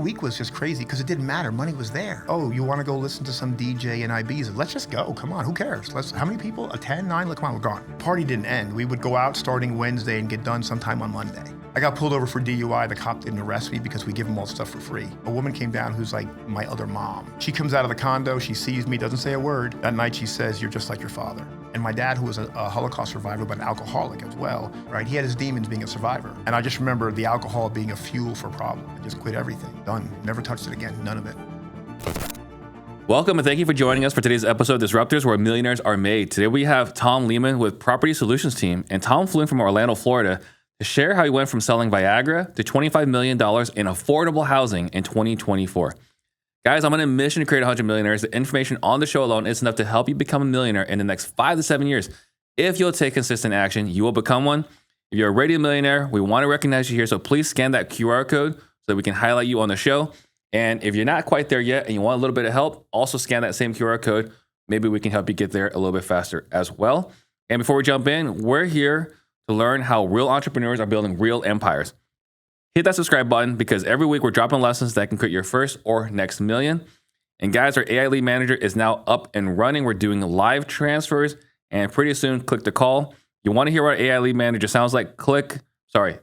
week was just crazy because it didn't matter. Money was there. Oh, you want to go listen to some DJ in Ibiza? Let's just go. Come on, who cares? How many people? 10, 9? Come on, we're gone. Party didn't end. We would go out starting Wednesday and get done sometime on Monday. I got pulled over for DUI. The cop didn't arrest me because we give them all stuff for free. A woman came down who's like my other mom. She comes out of the condo, she sees me, doesn't say a word. That night she says, "You're just like your father." And my dad, who was a Holocaust survivor, but an alcoholic as well, right? He had his demons being a survivor. And I just remember the alcohol being a fuel for a problem. I just quit everything. Done. Never touched it again. None of it. Welcome and thank you for joining us for today's episode of Disruptors, where millionaires are made. Today we have Tom Lehmann with Property Solutions Team, and Tom flew in from Orlando, Florida, to share how he went from selling Viagra to $25 million in affordable housing in 2024. Guys, I'm on a mission to create 100 millionaires. The information on the show alone is enough to help you become a millionaire in the next 5 to 7 years. If you'll take consistent action, you will become one. If you're already a millionaire, we want to recognize you here, so please scan that QR code so that we can highlight you on the show. And if you're not quite there yet and you want a little bit of help, also scan that same QR code. Maybe we can help you get there a little bit faster as well. And before we jump in, we're here to learn how real entrepreneurs are building real empires. Hit that subscribe button because every week we're dropping lessons that can create your first or next million. And guys, our AI lead manager is now up and running. We're doing live transfers and pretty soon click to call. You want to hear what AI lead manager sounds like?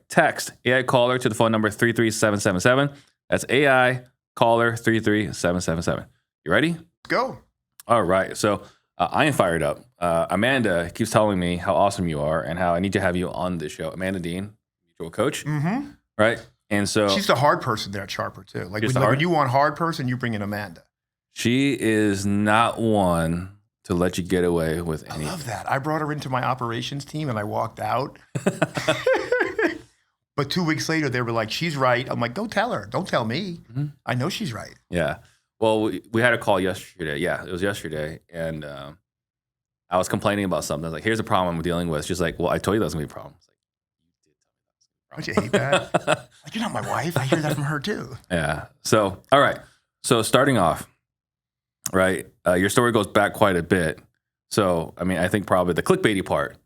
Text AI caller to the phone number 33777. That's AI caller 33777. You ready? Let's go. All right. So I am fired up. Amanda keeps telling me how awesome you are and how I need to have you on the show. Amanda Dean, mutual coach. Mm-hmm. Right. And so she's the hard person there at Sharper too. When you want hard person, you bring in Amanda. She is not one to let you get away with anything. I love that. I brought her into my operations team and I walked out. But 2 weeks later, they were like, "She's right." I'm like, "Go tell her. Don't tell me. Mm-hmm. I know she's right." Yeah. Well, we had a call yesterday. Yeah, it was yesterday. And I was complaining about something. I was like, "Here's a problem I'm dealing with." She's like, "Well, I told you that was going to be a problem." Don't you hate that? Like, you're not my wife. I hear that from her too. Yeah. So, all right. So starting off, right, your story goes back quite a bit. So, I mean, I think probably the clickbaity part,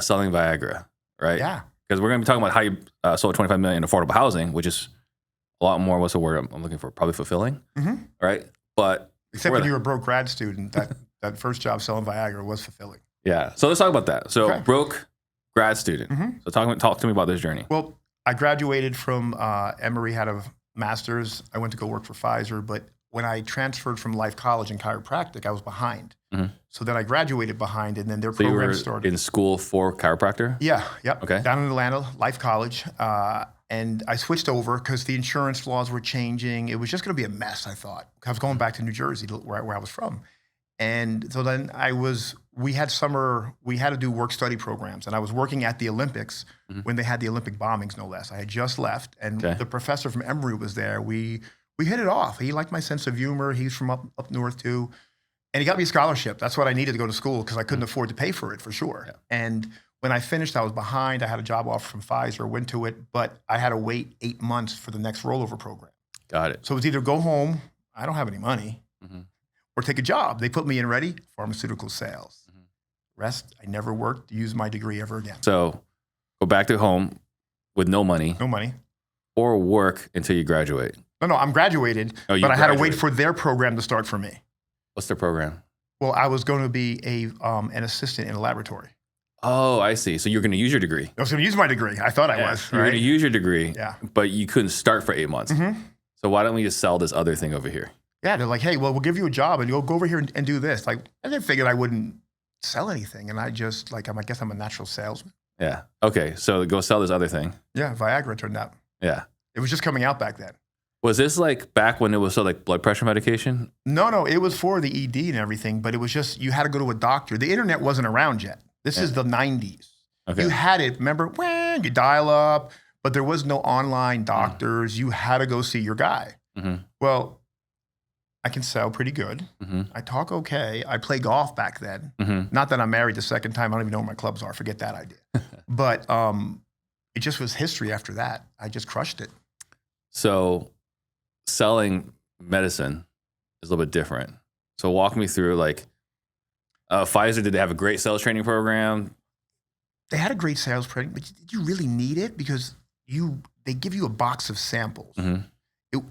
selling Viagra, right? Yeah. Because we're going to be talking about how you sold 25 million in affordable housing, which is a lot more, what's the word I'm looking for? Probably fulfilling, right? But except when you were a broke grad student, that first job selling Viagra was fulfilling. Yeah. So let's talk about that. So broke grad student. Mm-hmm. So talk to me about this journey. Well, I graduated from Emory, had a master's. I went to go work for Pfizer, but when I transferred from Life College in chiropractic, I was behind. Mm-hmm. So then I graduated behind, and then their program started. In school for chiropractor? Yeah, yep. Okay. Down in Atlanta, Life College. And I switched over because the insurance laws were changing. It was just going to be a mess, I thought. I was going back to New Jersey, where I was from. And so then we had to do work-study programs. And I was working at the Olympics when they had the Olympic bombings, no less. I had just left, and the professor from Emory was there. We hit it off. He liked my sense of humor. He's from up north, too. And he got me a scholarship. That's what I needed to go to school because I couldn't afford to pay for it, for sure. Yeah. And when I finished, I was behind. I had a job offer from Pfizer, went to it, but I had to wait 8 months for the next rollover program. Got it. So it was either go home, I don't have any money, or take a job. They put me in ready, pharmaceutical sales. Rest, I never worked to use my degree ever again. So go back to home with no money. No money. Or work until you graduate. No, I'm graduated, but I had to wait for their program to start for me. What's their program? Well, I was going to be an assistant in a laboratory. Oh, I see. So you're going to use your degree. I was going to use my degree. I thought I was. You're going to use your degree, yeah, but you couldn't start for 8 months. Mm-hmm. So why don't we just sell this other thing over here? Yeah, they're like, "Hey, well, we'll give you a job and you'll go over here and do this." Like, and they figured I wouldn't sell anything. And I just, I guess I'm a natural salesman. Yeah. Okay. So go sell this other thing. Yeah. Viagra turned out. Yeah. It was just coming out back then. Was this like back when it was still like blood pressure medication? No. It was for the ED and everything, but it was just, you had to go to a doctor. The internet wasn't around yet. This is the 90s. Okay. You had it, remember, you dial up, but there was no online doctors. You had to go see your guy. Mm-hmm. Well, I can sell pretty good. Mm-hmm. I talk okay. I play golf back then. Mm-hmm. Not that I'm married the second time. I don't even know where my clubs are. Forget that idea. But it just was history after that. I just crushed it. So selling medicine is a little bit different. So walk me through, like, Pfizer, did they have a great sales training program? They had a great sales training, but did you really need it? Because they give you a box of samples. Mm-hmm.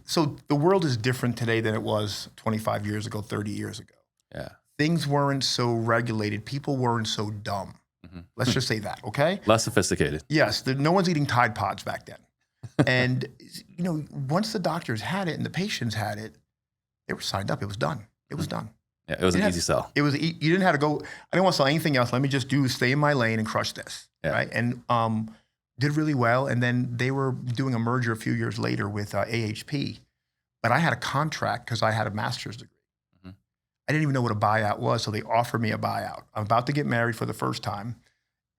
So the world is different today than it was 25 years ago, 30 years ago. Yeah. Things weren't so regulated. People weren't so dumb. Let's just say that, okay? Less sophisticated. Yes, no one's eating Tide Pods back then. And, once the doctors had it and the patients had it, they were signed up. It was done. It was done. Yeah, it was an easy sell. You didn't have to go, I didn't want to sell anything else. Let me just stay in my lane and crush this, right? And did really well. And then they were doing a merger a few years later with AHP. But I had a contract because I had a master's degree. I didn't even know what a buyout was, so they offered me a buyout. I'm about to get married for the first time.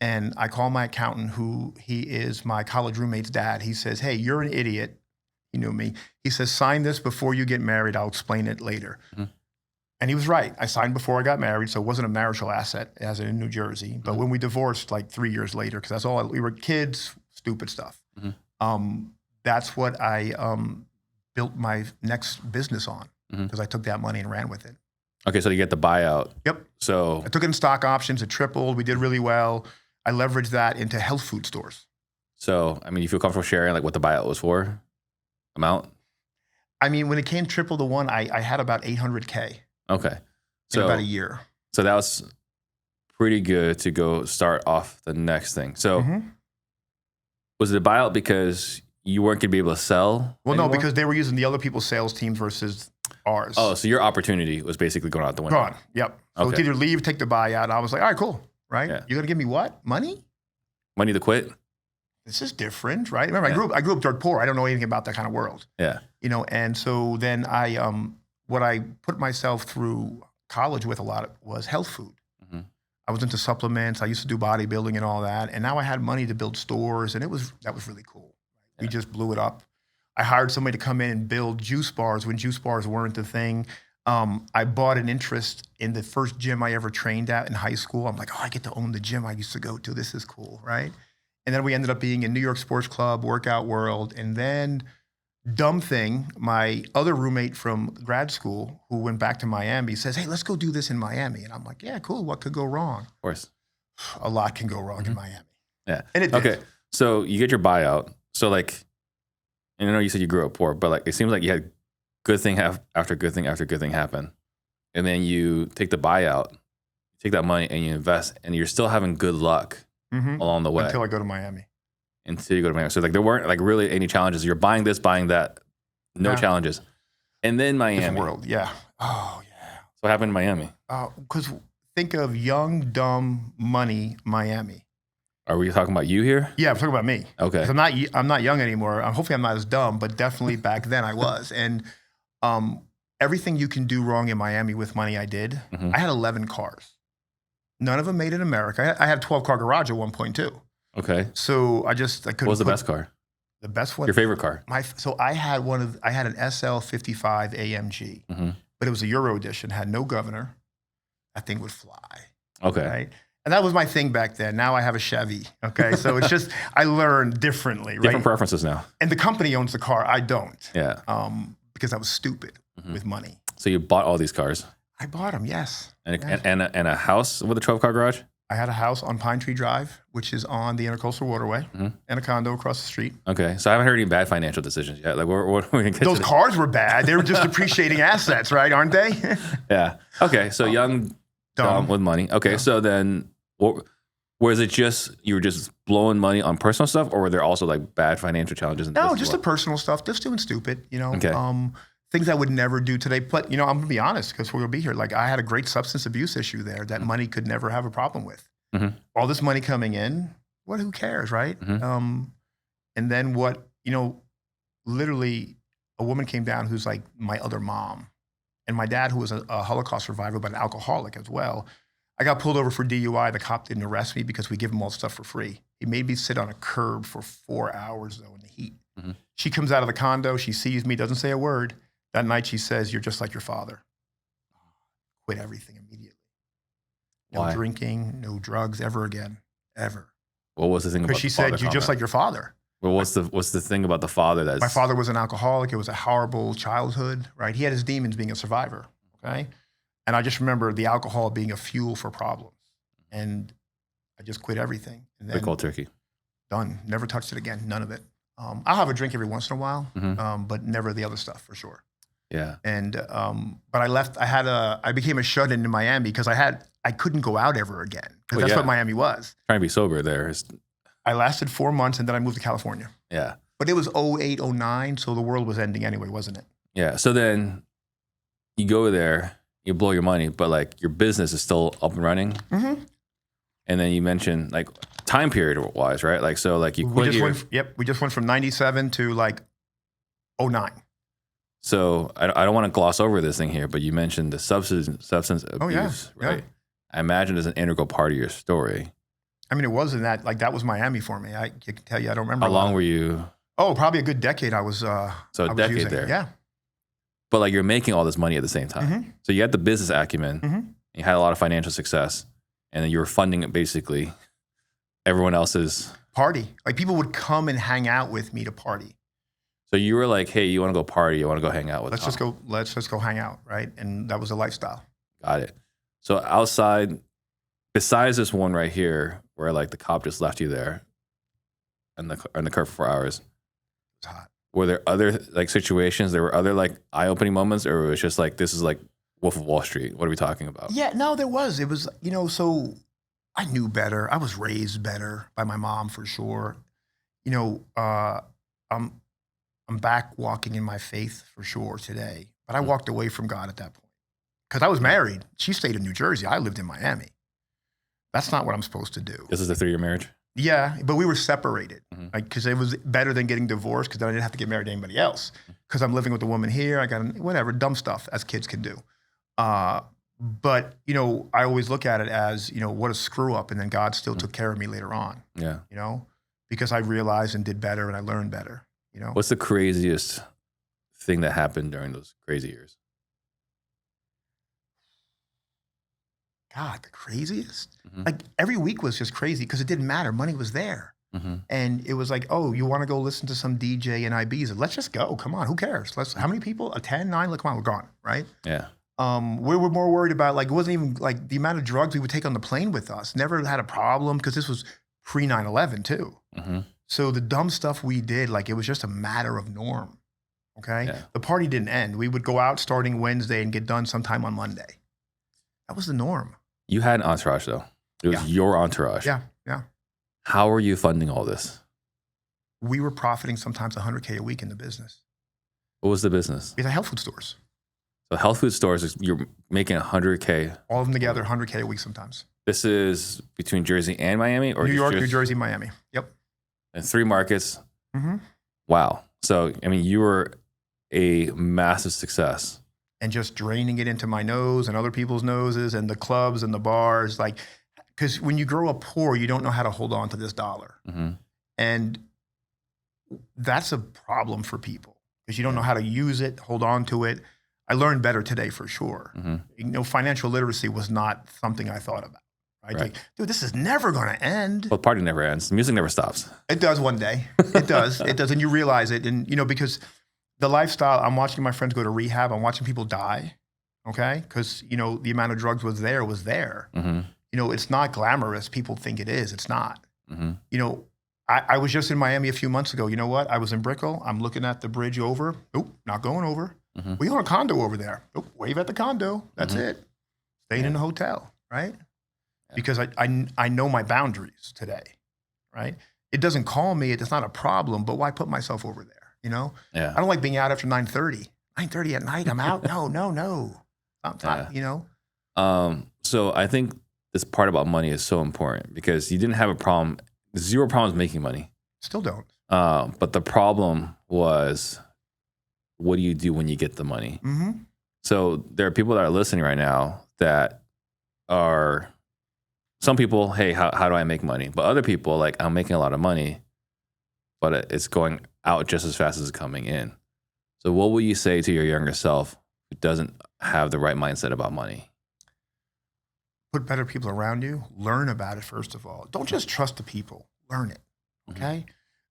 And I call my accountant, he is my college roommate's dad. He says, hey, you're an idiot. He knew me. He says, sign this before you get married. I'll explain it later. And he was right. I signed before I got married, so it wasn't a marital asset as in New Jersey. But when we divorced like 3 years later, because that's all, we were kids, stupid stuff. That's what I built my next business on, because I took that money and ran with it. Okay, so you get the buyout. Yep. So I took it in stock options. It tripled. We did really well. I leveraged that into health food stores. So, you feel comfortable sharing like what the buyout was for? Amount? When it came triple to one, I had about 800K. Okay. In about a year. So that was pretty good to go start off the next thing. So was it a buyout because you weren't going to be able to sell? Well, anymore? no, because they were using the other people's sales teams versus ours. Oh, so your opportunity was basically going out the window. Gone. Yep. So it's either leave, take the buyout. I was like, all right, cool. Right? Yeah. You're going to give me what? Money? Money to quit? This is different, right? Remember, I grew up dirt poor. I don't know anything about that kind of world. Yeah. And so then what I put myself through college with a lot was health food. I was into supplements. I used to do bodybuilding and all that. And now I had money to build stores, and that was really cool. We just blew it up. I hired somebody to come in and build juice bars when juice bars weren't the thing. I bought an interest in the first gym I ever trained at in high school. I'm like, I get to own the gym I used to go to. This is cool, right? And then we ended up being in New York Sports Club, Workout World. And then, dumb thing, my other roommate from grad school who went back to Miami says, hey, let's go do this in Miami. And I'm like, yeah, cool. What could go wrong? Of course. A lot can go wrong in Miami. Yeah. And it did. Okay. So you get your buyout. So and I know you said you grew up poor, but it seems like you had good thing after good thing after good thing happen. And then you take the buyout, take that money and you invest, and you're still having good luck along the way. Until I go to Miami. Until you go to Miami. So there weren't really any challenges. You're buying this, buying that, no challenges. And then Miami. Different world, yeah. Oh, yeah. So what happened in Miami? Because think of young, dumb, money, Miami. Are we talking about you here? Yeah, I'm talking about me. Okay. I'm not young anymore. Hopefully I'm not as dumb, but definitely back then I was. And everything you can do wrong in Miami with money I did. I had 11 cars. None of them made in America. I had a 12-car garage at one point too. Okay. So I couldn't. What was the best car? The best one. Your favorite car? I had an SL55 AMG, but it was a Euro edition. Had no governor. That thing would fly. Okay. Right. And that was my thing back then. Now I have a Chevy. Okay. So it's just, I learned differently, right? Different preferences now. And the company owns the car. I don't. Yeah. Because I was stupid with money. So you bought all these cars? I bought them, yes. And a house with a 12-car garage? I had a house on Pine Tree Drive, which is on the Intercoastal Waterway, and a condo across the street. Okay. So I haven't heard any bad financial decisions yet. What are we going to get Those cars were bad. They were just depreciating assets, right? Aren't they? Yeah. Okay. So young, dumb with money. Okay. Yeah. So then was it just, you were just blowing money on personal stuff, or were there also bad financial challenges? No, just the personal stuff, just doing stupid, Okay. Things I would never do today. But, I'm going to be honest, because we're going to be here. I had a great substance abuse issue there that money could never have a problem with. All this money coming in, who cares, right? And then literally a woman came down who's like my other mom. And my dad, who was a Holocaust survivor, but an alcoholic as well. I got pulled over for DUI. The cop didn't arrest me because we give him all the stuff for free. He made me sit on a curb for 4 hours, though, in the heat. She comes out of the condo. She sees me, doesn't say a word. That night, she says, you're just like your father. Quit everything immediately. No Why? drinking, no drugs ever again, ever. What was the thing about the father? Because she said, you're just like your father. Well, what's the thing about the father that's... My father was an alcoholic. It was a horrible childhood, right? He had his demons being a survivor, okay? And I just remember the alcohol being a fuel for problems. And I just quit everything. And then cold turkey. Done. Never touched it again. None of it. I'll have a drink every once in a while, but never the other stuff for sure. Yeah. And but I left. I became a shut-in in Miami because I couldn't go out ever again because that's what Miami was. Trying to be sober there. I lasted 4 months and then I moved to California. Yeah. But it was 08, 09, so the world was ending anyway, wasn't it? Yeah. So then you go there, you blow your money, but like your business is still up and running. Mm-hmm. And then you mentioned like time period wise, right? Like, so like you quit we just went from 97 to like 09. So I don't want to gloss over this thing here, but you mentioned the substance abuse, right? Yeah. I imagine it's an integral part of your story. I mean, it wasn't that, like that was Miami for me. I can tell you, I don't remember. How long were you? Oh, probably a good decade I was So a decade using. there. Yeah. But like you're making all this money at the same time. So you had the business acumen, you had a lot of financial success, and then you were funding it basically everyone else's party. Like people would come and hang out with me to party. So you were like, hey, you want to go party? You want to go hang out with Let's just go hang out, right? And that was the lifestyle. Got it. So outside, besides this one right here, where like the cop just left you there, and the car for 4 hours, it's hot. Were there other like situations? There were other like eye-opening moments, or it was just like this is like Wolf of Wall Street? What are we talking about? Yeah, no, there was. It was, so I knew better. I was raised better by my mom for sure. I'm back walking in my faith for sure today, but I walked away from God at that point because I was married. She stayed in New Jersey. I lived in Miami. That's not what I'm supposed to do. This is a 3-year marriage? Yeah, but we were separated, like because it was better than getting divorced because then I didn't have to get married to anybody else because I'm living with a woman here. I got whatever dumb stuff as kids can do. But I always look at it as what a screw up, and then God still took care of me later on. Yeah, because I realized and did better and I learned better. What's the craziest thing that happened during those crazy years? God, the craziest? Like every week was just crazy because it didn't matter. Money was there. And it was like, oh, you want to go listen to some DJ in Ibiza? Let's just go. Come on. Who cares? How many people? 10, 9? Look, come on, we're gone. Right? Yeah. We were more worried about it wasn't even like the amount of drugs we would take on the plane with us. Never had a problem because this was pre 9/11 too. So the dumb stuff we did, it was just a matter of norm. Okay. Yeah. The party didn't end. We would go out starting Wednesday and get done sometime on Monday. That was the norm. You had an entourage though. It was your entourage. Yeah. Yeah. How are you funding all this? We were profiting sometimes $100K a week in the business. What was the business? We had health food stores. So health food stores, you're making $100K. All of them together, $100K a week sometimes. This is between Jersey and Miami? Or New York, New Jersey, Miami. Yep. And 3 markets. Wow. So, I mean, you were a massive success. And just draining it into my nose and other people's noses and the clubs and the bars. Because when you grow up poor, you don't know how to hold on to this dollar. And that's a problem for people because you don't know how to use it, hold on to it. I learned better today for sure. Financial literacy was not something I thought about. Right? Like, dude, this is never going to end. Well, the party never ends. The music never stops. It does one day. It does. It does. And you realize it. And, because the lifestyle, I'm watching my friends go to rehab. I'm watching people die. Okay. Because, the amount of drugs was there. It's not glamorous. People think it is. It's not. I was just in Miami a few months ago. You know what? I was in Brickell. I'm looking at the bridge over. Nope, not going over. We own a condo over there. Nope, wave at the condo. That's it. Staying in a hotel, right? Because I know my boundaries today, right? It doesn't call me. It's not a problem, but why put myself over there, Yeah. I don't like being out after 9:30. 9:30 at night, I'm out. No. So I think this part about money is so important because you didn't have a problem, 0 problems making money. Still don't. But the problem was, what do you do when you get the money? So there are people that are listening right now that are... Some people, hey, how do I make money? But other people, I'm making a lot of money, but it's going out just as fast as it's coming in. So what will you say to your younger self who doesn't have the right mindset about money? Put better people around you. Learn about it, first of all. Don't just trust the people. Learn it, okay?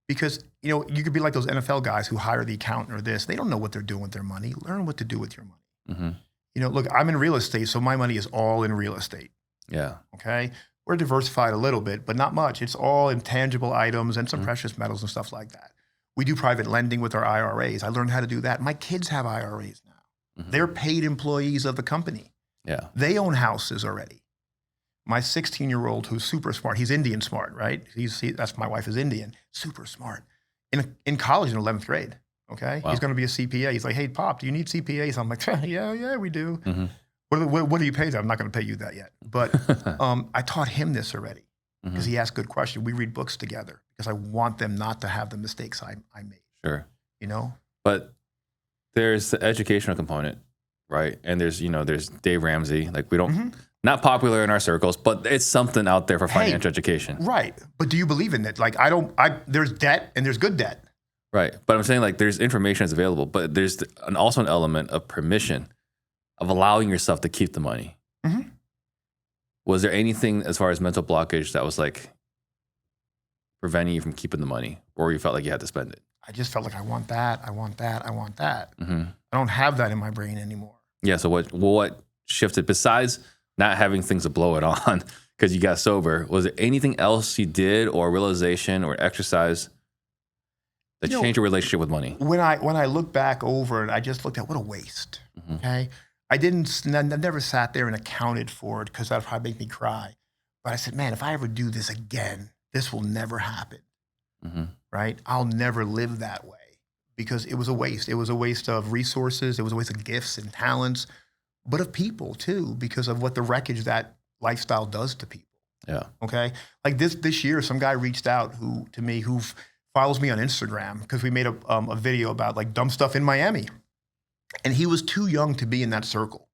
Because, you could be like those NFL guys who hire the accountant or this. They don't know what they're doing with their money. Learn what to do with your money. Look, I'm in real estate, so my money is all in real estate. Yeah. Okay. We're diversified a little bit, but not much. It's all intangible items and some precious metals and stuff like that. We do private lending with our IRAs. I learned how to do that. My kids have IRAs now. They're paid employees of the company. Yeah. They own houses already. My 16-year-old, who's super smart, he's Indian smart, right? That's my wife is Indian, super smart. In college in 11th grade, okay? Wow. He's going to be a CPA. He's like, hey, Pop, do you need CPAs? I'm like, yeah, we do. Mm-hmm. What do you pay them? I'm not going to pay you that yet. But I taught him this already because he asked good questions. We read books together because I want them not to have the mistakes I made. Sure. You know? But there's the educational component, right? And there's Dave Ramsey. Like we don't, not popular in our circles, but it's something out there for financial education. Right. But do you believe in it? Like there's debt and there's good debt. Right. But I'm saying like there's information that's available, but there's also an element of permission, of allowing yourself to keep the money. Mm-hmm. Was there anything as far as mental blockage that was like preventing you from keeping the money, or you felt like you had to spend it? I just felt like I want that. I want that. I want that. Mm-hmm. I don't have that in my brain anymore. Yeah. So what shifted besides not having things to blow it on because you got sober? Was there anything else you did or realization or exercise that changed your relationship with money? When I look back over it, I just looked at what a waste. Mm-hmm. Okay. I never sat there and accounted for it because that would probably make me cry. But I said, man, if I ever do this again, this will never happen. Mm-hmm. Right? I'll never live that way because it was a waste. It was a waste of resources. It was a waste of gifts and talents, but of people too, because of what the wreckage that lifestyle does to people. Yeah. Okay. Like this year, some guy reached out who follows me on Instagram because we made a video about like dumb stuff in Miami. And he was too young to be in that circle.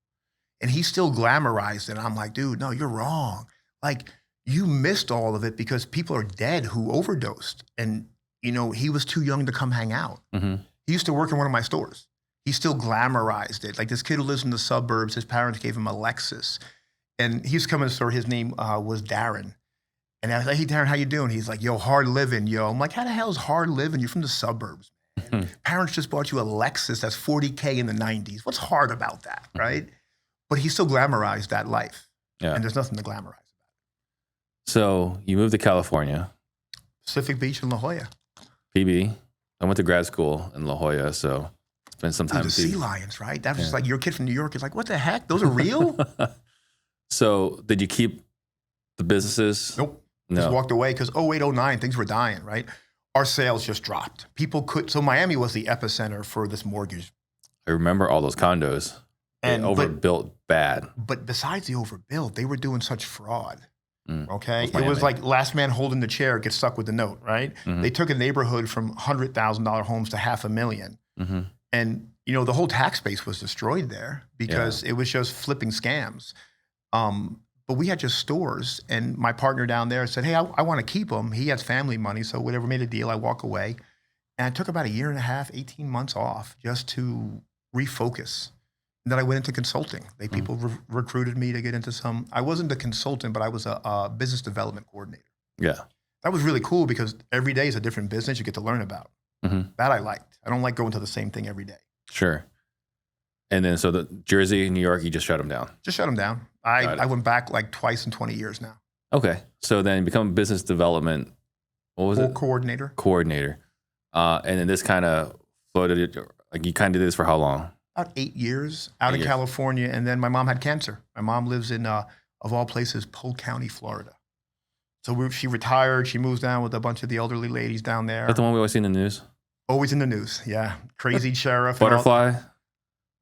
And he still glamorized it. And I'm like, dude, no, you're wrong. Like you missed all of it because people are dead who overdosed. And, he was too young to come hang out. Mm-hmm. He used to work in one of my stores. He still glamorized it. Like this kid who lives in the suburbs, his parents gave him a Lexus. And he used to come in the store. His name was Darren. And I was like, hey, Darren, how you doing? He's like, yo, hard living, yo. I'm like, how the hell is hard living? You're from the suburbs, man. Parents just bought you a Lexus that's $40K in the 90s. What's hard about that, right? But he still glamorized that life. Yeah. And there's nothing to glamorize about it. So you moved to California. Pacific Beach in La Jolla. PB. I went to grad school in La Jolla, so spent some time The with sea lions, right? That's just like your kid from New York is like, what the heck? Those are real? So did you keep the businesses? Nope. No. Just walked away because 08, 09, things were dying, right? Our sales just dropped. So Miami was the epicenter for this mortgage. I remember all those condos. And overbuilt bad. But besides the overbuilt, they were doing such fraud. Okay. It was like last man holding the chair gets stuck with the note, right? Mm-hmm. They took a neighborhood from $100,000 homes to $500,000. Mm-hmm. And, the whole tax base was destroyed there because it was just flipping scams. But we had just stores, and my partner down there said, hey, I want to keep them. He has family money, so whatever, made a deal, I walk away. And I took about a year and a half, 18 months off just to refocus. And then I went into consulting. People recruited me to get into I wasn't a consultant, but I was a business development coordinator. Yeah. That was really cool because every day is a different business you get to learn about. Mm-hmm. That I liked. I don't like going to the same thing every day. Sure. And then, so the Jersey, New York, you just shut them down. Just shut them down. I went back like twice in 20 years now. Okay. So then you become business development, what was it? Coordinator. Coordinator. And then this kind of floated it, like you kind of did this for how long? About 8 years out in California. And then my mom had cancer. My mom lives in, of all places, Polk County, Florida. So she retired. She moves down with a bunch of the elderly ladies down there. Is that the one we always see in the news? Always in the news, yeah. Crazy sheriff. Butterfly? Is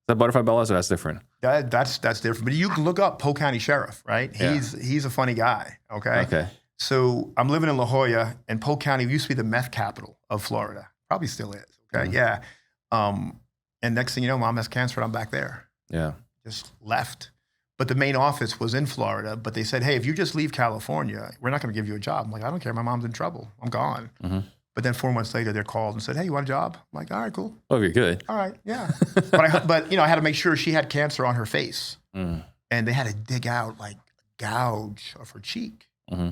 that Butterfly Bellas or that's different? That's different. But you can look up Polk County Sheriff, right? He's a funny guy, okay? Okay. So I'm living in La Jolla, and Polk County used to be the meth capital of Florida. Probably still is, okay? Mm-hmm. Yeah. And next thing you know, mom has cancer, and I'm back there. Yeah. Just left. But the main office was in Florida, but they said, hey, if you just leave California, we're not going to give you a job. I'm like, I don't care. My mom's in trouble. I'm gone. Mm-hmm. But then 4 months later, they're called and said, hey, you want a job? I'm like, all right, cool. Oh, you're good. All right, yeah. but I had to make sure she had cancer on her face. Mm. And they had to dig out like a gouge of her cheek. Mm-hmm.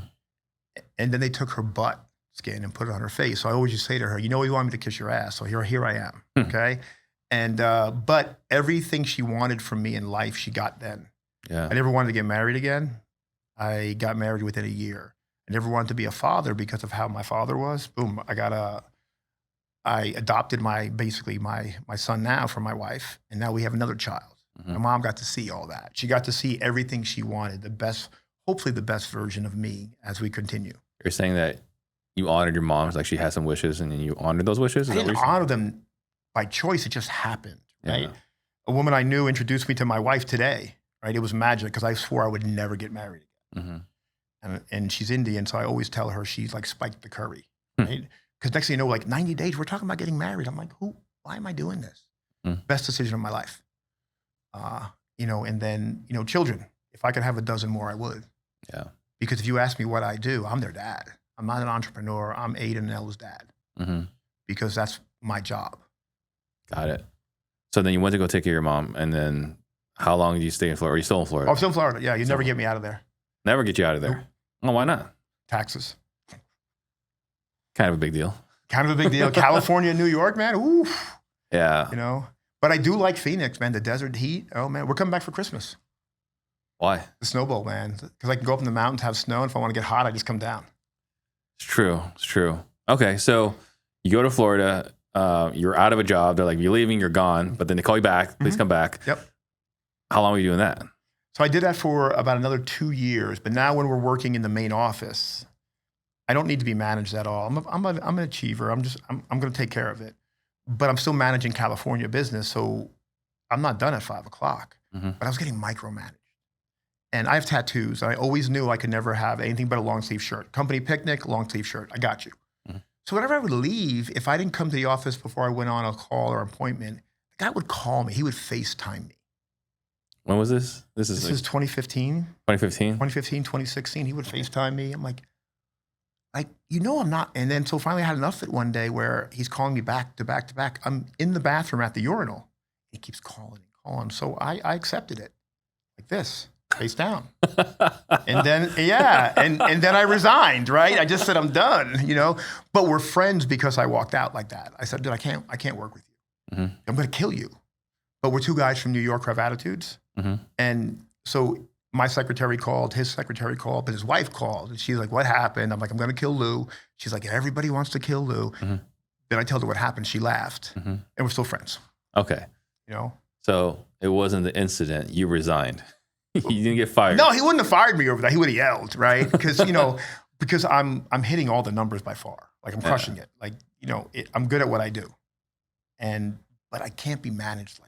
And then they took her butt skin and put it on her face. So I always just say to her, you know, you want me to kiss your ass. So here I am, okay? And but everything she wanted from me in life, she got then. Yeah. I never wanted to get married again. I got married within a year. I never wanted to be a father because of how my father was. Boom, I got I adopted my son now from my wife, and now we have another child. My mom got to see all that. She got to see everything she wanted, hopefully the best version of me as we continue. You're saying that you honored your mom, like she had some wishes, and then you honored those wishes? I didn't honor them by choice. It just happened, right? Yeah. A woman I knew introduced me to my wife today, right? It was magic because I swore I would never get married again. And she's Indian, so I always tell her she's like Spike the Curry, right? Because next thing you know, like 90 days, we're talking about getting married. I'm like, why am I doing this? Best decision of my life. And then, children. If I could have a dozen more, I would. Yeah. Because if you ask me what I do, I'm their dad. I'm not an entrepreneur. I'm Aiden and Ella's dad. Because that's my job. Got it. So then you went to go take care of your mom, and then how long did you stay in Florida? Are you still in Florida? Oh, I'm still in Florida. Yeah, you never get me out of there. Never get you out of there? Nope. Oh, why not? Taxes. Kind of a big deal. Kind of a big deal. California, New York, man. Oof. Yeah. But I do like Phoenix, man. The desert heat. Oh, man. We're coming back for Christmas. Why? The Snow Bowl, man. Because I can go up in the mountains, have snow, and if I want to get hot, I just come down. It's true. Okay, so you go to Florida. You're out of a job. They're like, you're leaving, you're gone. But then they call you back. Please come back. Yep. How long were you doing that? So I did that for about another 2 years. But now when we're working in the main office, I don't need to be managed at all. I'm an achiever. I'm going to take care of it. But I'm still managing California business, so I'm not done at 5 o'clock. But I was getting micromanaged. And I have tattoos. I always knew I could never have anything but a long sleeve shirt. Company picnic, long sleeve shirt. I got you. So whenever I would leave, if I didn't come to the office before I went on a call or appointment, the guy would call me. He would FaceTime me. When was this? This is 2015. 2015? 2015, 2016. He would FaceTime me. I'm like, I'm not. And then so finally I had enough of it one day where he's calling me back to back to back. I'm in the bathroom at the urinal. He keeps calling and calling. So I accepted it like this, face down. And then, and then I resigned, right? I just said, I'm done, But we're friends because I walked out like that. I said, dude, I can't work with you. I'm going to kill you. But we're two guys from New York who have attitudes. And so my secretary called, his secretary called, but his wife called. And she's like, what happened? I'm like, I'm going to kill Lou. She's like, everybody wants to kill Lou. Then I told her what happened. She laughed. And we're still friends. Okay. So it wasn't the incident. You resigned. You didn't get fired. No, he wouldn't have fired me over that. He would have yelled, right? Because, because I'm hitting all the numbers by far. Like I'm crushing it. Like, I'm good at what I do. But I can't be managed like that.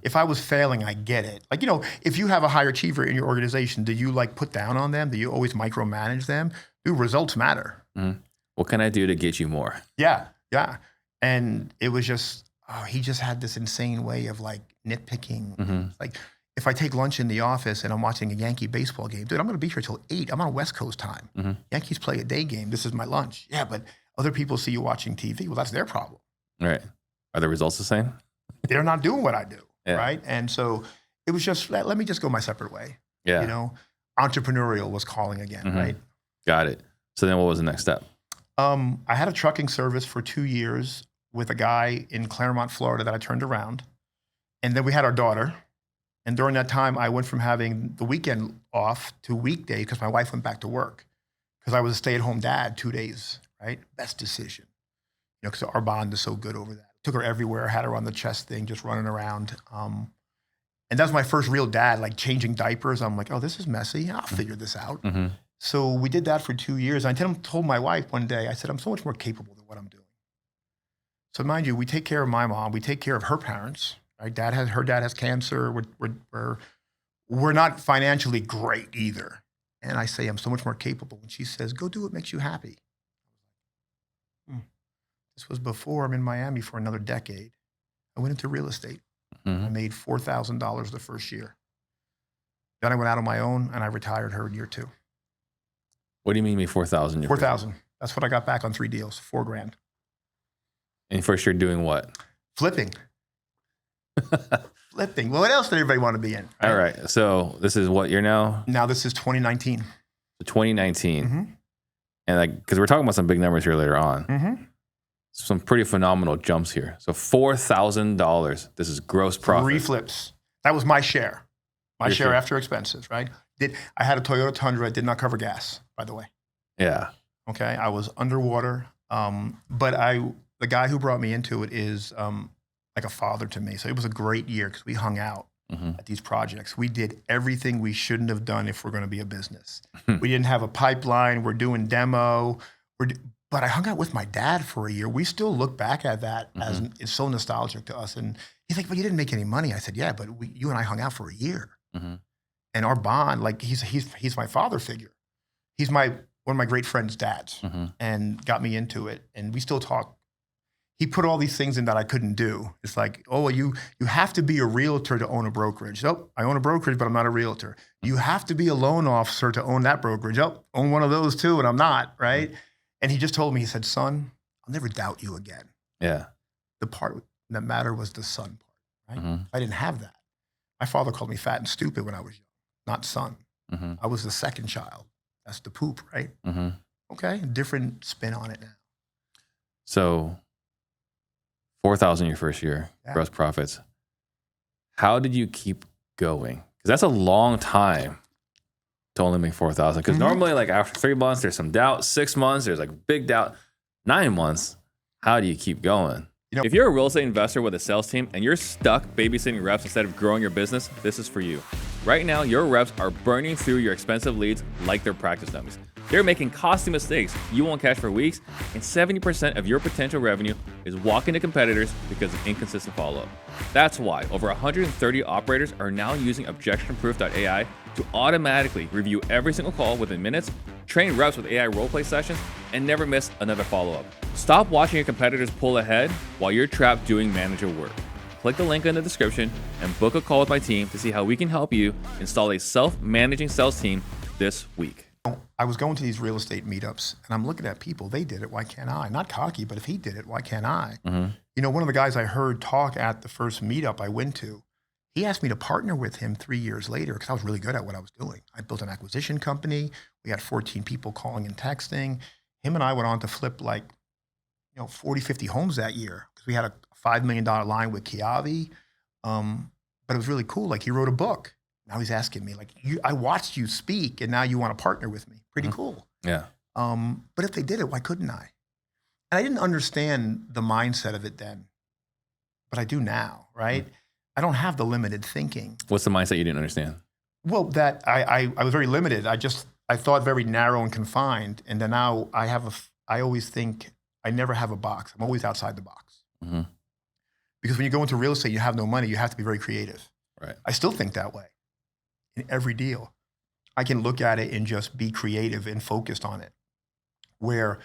If I was failing, I get it. Like, if you have a high achiever in your organization, do you like put down on them? Do you always micromanage them? Do results matter? What can I do to get you more? Yeah. And it was just, he just had this insane way of like nitpicking. Like if I take lunch in the office and I'm watching a Yankee baseball game, dude, I'm going to be here till 8. I'm on West Coast time. Yankees play a day game. This is my lunch. Yeah, but other people see you watching TV. Well, that's their problem. Right. Are the results the same? They're not doing what I do, right? And so it was just, let me just go my separate way. Yeah. Entrepreneurial was calling again, right? Got it. So then what was the next step? I had a trucking service for 2 years with a guy in Claremont, Florida that I turned around. And then we had our daughter. And during that time, I went from having the weekend off to weekday because my wife went back to work because I was a stay-at-home dad 2 days, right? Best decision, because our bond is so good over that. Took her everywhere, had her on the chest thing, just running around. And that was my first real dad, like changing diapers. I'm like, oh, this is messy. I'll figure this out. So we did that for 2 years. And I told my wife one day, I said, I'm so much more capable than what I'm doing. So mind you, we take care of my mom. We take care of her parents. Right? Her dad has cancer. We're not financially great either. And I say, I'm so much more capable. And she says, go do what makes you happy. This was before I'm in Miami for another decade. I went into real estate. I made $4,000 the first year. Then I went out on my own and I retired her in year 2. What do you mean you made $4,000? $4,000. That's what I got back on 3 deals, $4,000. And first you're doing what? Flipping. Flipping. Well, what else did everybody want to be in? Right? All right. So this is what year now? Now this is 2019. So 2019. And because we're talking about some big numbers here later on. Some pretty phenomenal jumps here. So $4,000. This is gross profit. 3 flips. That was my share. My share after expenses, right? I had a Toyota Tundra. It did not cover gas, by the way. Yeah. Okay. I was underwater. But the guy who brought me into it is like a father to me. So it was a great year because we hung out at these projects. We did everything we shouldn't have done if we're going to be a business. We didn't have a pipeline. We're doing demo. But I hung out with my dad for a year. We still look back at that as it's so nostalgic to us. And he's like, "But you didn't make any money." I said, "Yeah, but you and I hung out for a year." And our bond, like he's my father figure. He's one of my great friend's dads, and got me into it. And we still talk. He put all these things in that I couldn't do. It's like, oh, well, you have to be a realtor to own a brokerage. Oh, I own a brokerage, but I'm not a realtor. You have to be a loan officer to own that brokerage. Oh, own one of those too, and I'm not, right? And he just told me, he said, "Son, I'll never doubt you again." Yeah. The part that mattered was the son part, right? I didn't have that. My father called me fat and stupid when I was young, not son. I was the second child. That's the poop, right? Okay, different spin on it now. So 4,000 your first year, gross profits. How did you keep going? Because that's a long time to only make 4,000. Because normally, like after 3 months, there's some doubt. 6 months, there's like big doubt. 9 months, how do you keep going? If you're a real estate investor with a sales team and you're stuck babysitting reps instead of growing your business, this is for you. Right now, your reps are burning through your expensive leads like they're practice dummies. They're making costly mistakes you won't catch for weeks, and 70% of your potential revenue is walking to competitors because of inconsistent follow-up. That's why over 130 operators are now using objectionproof.ai to automatically review every single call within minutes, train reps with AI roleplay sessions, and never miss another follow-up. Stop watching your competitors pull ahead while you're trapped doing manager work. Click the link in the description and book a call with my team to see how we can help you install a self-managing sales team this week. I was going to these real estate meetups and I'm looking at people, they did it, why can't I? Not cocky, but if he did it, why can't I? You know, one of the guys I heard talk at the first meetup I went to, he asked me to partner with him 3 years later because I was really good at what I was doing. I built an acquisition company. We had 14 people calling and texting. Him and I went on to flip like, 40, 50 homes that year because we had a $5 million line with Kiavi. But it was really cool. Like he wrote a book. Now he's asking me like, I watched you speak and now you want to partner with me. Pretty cool. Yeah. But if they did it, why couldn't I? And I didn't understand the mindset of it then, but I do now, right? I don't have the limited thinking. What's the mindset you didn't understand? Well, that I was very limited. I thought very narrow and confined. And then now I always think I never have a box. I'm always outside the box. Because when you go into real estate, you have no money. You have to be very creative. Right. I still think that way in every deal. I can look at it and just be creative and focused on it. Where,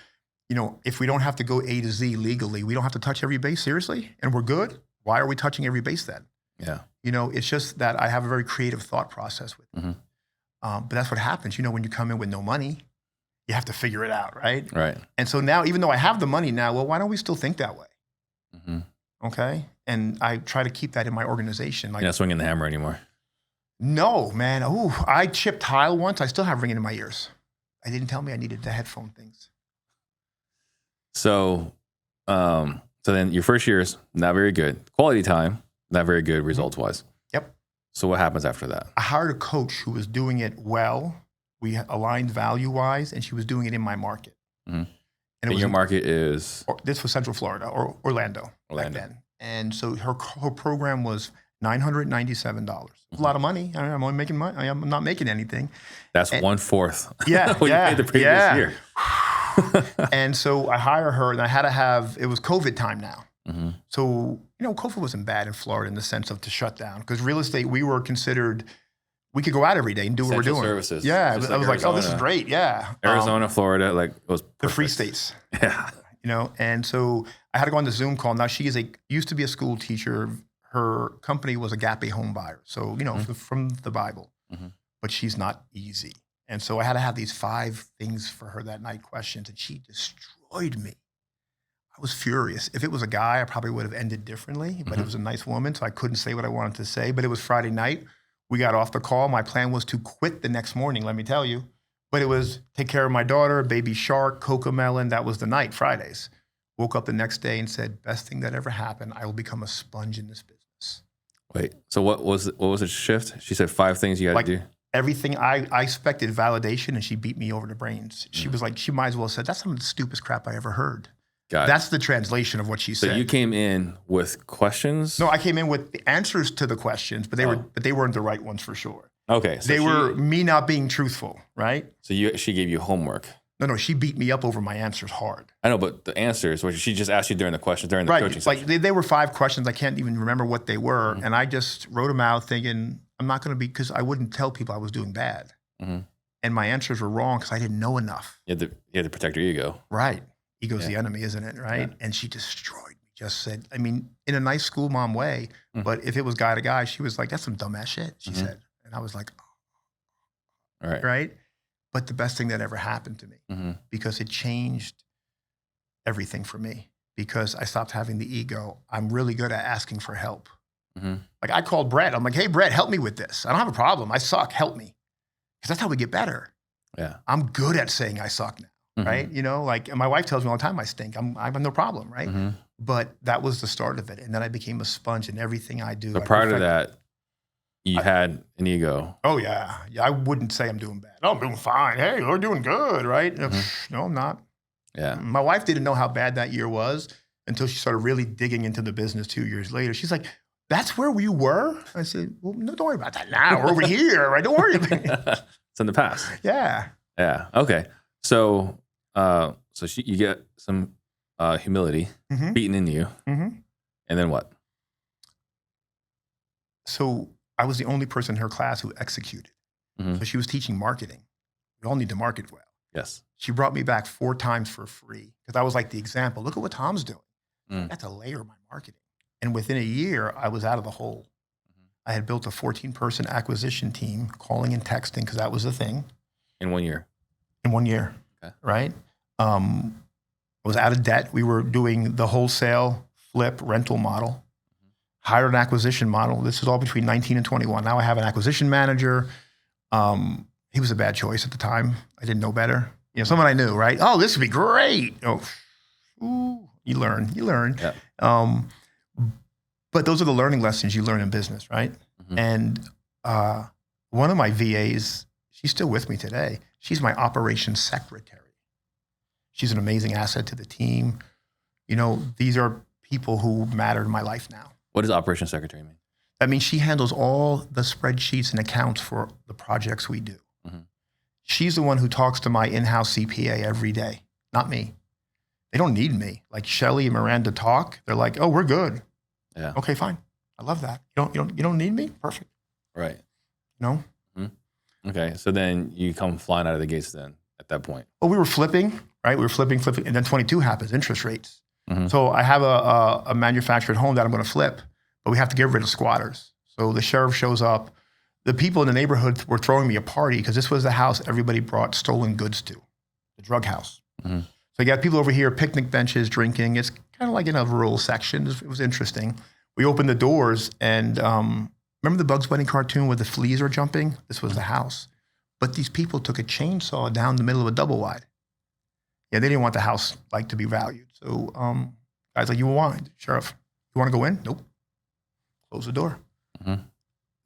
if we don't have to go A to Z legally, we don't have to touch every base seriously, and we're good. Why are we touching every base then? Yeah. It's just that I have a very creative thought process with it. But that's what happens. When you come in with no money, you have to figure it out, right? Right. And so now, even though I have the money now, well, why don't we still think that way? Okay. And I try to keep that in my organization. Like, you're not swinging the hammer anymore. No, man. Ooh, I chipped tile once. I still have ringing in my ears. I didn't tell me I needed the headphone things. So then your first year is not very good. Quality time, not very good results-wise. Yep. So what happens after that? I hired a coach who was doing it well. We aligned value-wise, and she was doing it in my market. And your market is? This was Central Florida, or Orlando. Back then. And so her program was $997. A lot of money. I'm only making money. I'm not making anything. That's 1/4. Yeah, what you paid the previous year. And so I hire her, and I had to have. It was COVID time now. So COVID wasn't bad in Florida in the sense of to shut down because real estate we were considered. We could go out every day and do what we're doing. Services. Yeah, I was like, oh, this is great. Yeah, Arizona, Florida, like it was perfect. The free states. Yeah. And so I had to go on the Zoom call. Now she used to be a school teacher. Her company was a Gap A home buyer. So, from the Bible, but she's not easy. And so I had to have these 5 things for her that night, questions, and she destroyed me. I was furious. If it was a guy, I probably would have ended differently, but it was a nice woman, so I couldn't say what I wanted to say. But it was Friday night. We got off the call. My plan was to quit the next morning, let me tell you. But it was take care of my daughter, baby shark, Cocomelon. That was the night, Fridays. Woke up the next day and said, best thing that ever happened, I will become a sponge in this business. Wait, so what was the shift? She said 5 things you had to do? Everything. I expected validation and she beat me over the brains. She was like, she might as well have said, that's some of the stupidest crap I ever heard. Got it. That's the translation of what she said. So you came in with questions? No, I came in with the answers to the questions, but they weren't the right ones for sure. Okay. So they were me not being truthful, right? So she gave you homework. No, she beat me up over my answers hard. I know, but the answers, which she just asked you during the questions, during the coaching session. Like they were 5 questions. I can't even remember what they were. And I just wrote them out thinking, I'm not going to be, because I wouldn't tell people I was doing bad. And my answers were wrong because I didn't know enough. You had to protect your ego. Right. Ego's the enemy, isn't it? Right. Yeah. And she destroyed me. Just said, I mean, in a nice school mom way, but if it was guy to guy, she was like, that's some dumbass shit, she said. And I was like, oh. Right. But the best thing that ever happened to me, because it changed everything for me, because I stopped having the ego. I'm really good at asking for help. Like I called Brett. I'm like, hey, Brett, help me with this. I don't have a problem. I suck. Help me. Because that's how we get better. Yeah. I'm good at saying I suck now, right? You know, like, and my wife tells me all the time I stink. I have no problem, right? But that was the start of it. And then I became a sponge in everything I do. So prior to that, you had an ego. Oh, yeah. I wouldn't say I'm doing bad. Oh, I'm doing fine. Hey, we're doing good, right? No, I'm not. Yeah. My wife didn't know how bad that year was until she started really digging into the business 2 years later. She's like, that's where you were? I said, well, no, don't worry about that now. We're over here, right? Don't worry about it. It's in the past. Yeah. Yeah. Okay. So, you get some humility beaten into you. And then what? So I was the only person in her class who executed. So she was teaching marketing. We all need to market well. Yes. She brought me back 4 times for free because I was like the example. Look at what Tom's doing. That's a layer of my marketing. And within a year, I was out of the hole. I had built a 14-person acquisition team, calling and texting, because that was the thing. In 1 year? In 1 year, right? I was out of debt. We were doing the wholesale flip rental model, hired an acquisition model. This is all between 19 and 21. Now I have an acquisition manager. He was a bad choice at the time. I didn't know better. You know, someone I knew, right? Oh, this would be great. Oh, ooh, you learn. Yeah. But those are the learning lessons you learn in business, right? And one of my VAs, she's still with me today. She's my operations secretary. She's an amazing asset to the team. You know, these are people who matter in my life now. What does operations secretary mean? That means she handles all the spreadsheets and accounts for the projects we do. She's the one who talks to my in-house CPA every day, not me. They don't need me. Like Shelly and Miranda talk. They're like, oh, we're good. Yeah. Okay, fine. I love that. You don't need me? Perfect. Right. No? Okay. So then you come flying out of the gates then at that point. Well, we were flipping, right? We were flipping. And then 22 happens, interest rates. So I have a manufactured home that I'm going to flip, but we have to get rid of squatters. So the sheriff shows up. The people in the neighborhood were throwing me a party because this was the house everybody brought stolen goods to, the drug house. So you got people over here, picnic benches, drinking. It's kind of like in a rural section. It was interesting. We opened the doors and remember the Bugs Bunny cartoon where the fleas are jumping? This was the house. But these people took a chainsaw down the middle of a double wide. Yeah, they didn't want the house like to be valued. So guys like, you want, Sheriff, you want to go in? Nope. Close the door.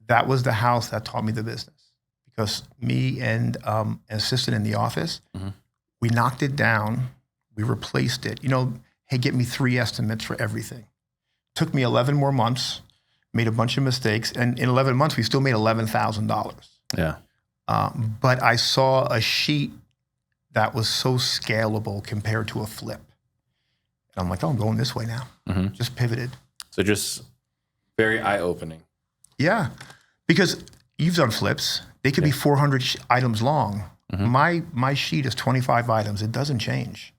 That was the house that taught me the business. Because me and an assistant in the office, we knocked it down. We replaced it. You know, hey, get me 3 estimates for everything. Took me 11 more months, made a bunch of mistakes. And in 11 months, we still made $11,000. Yeah. But I saw a sheet that was so scalable compared to a flip. And I'm like, oh, I'm going this way now. Just pivoted. So just very eye-opening. Yeah. Because you've done flips. They could be 400 items long. My sheet is 25 items. It doesn't change.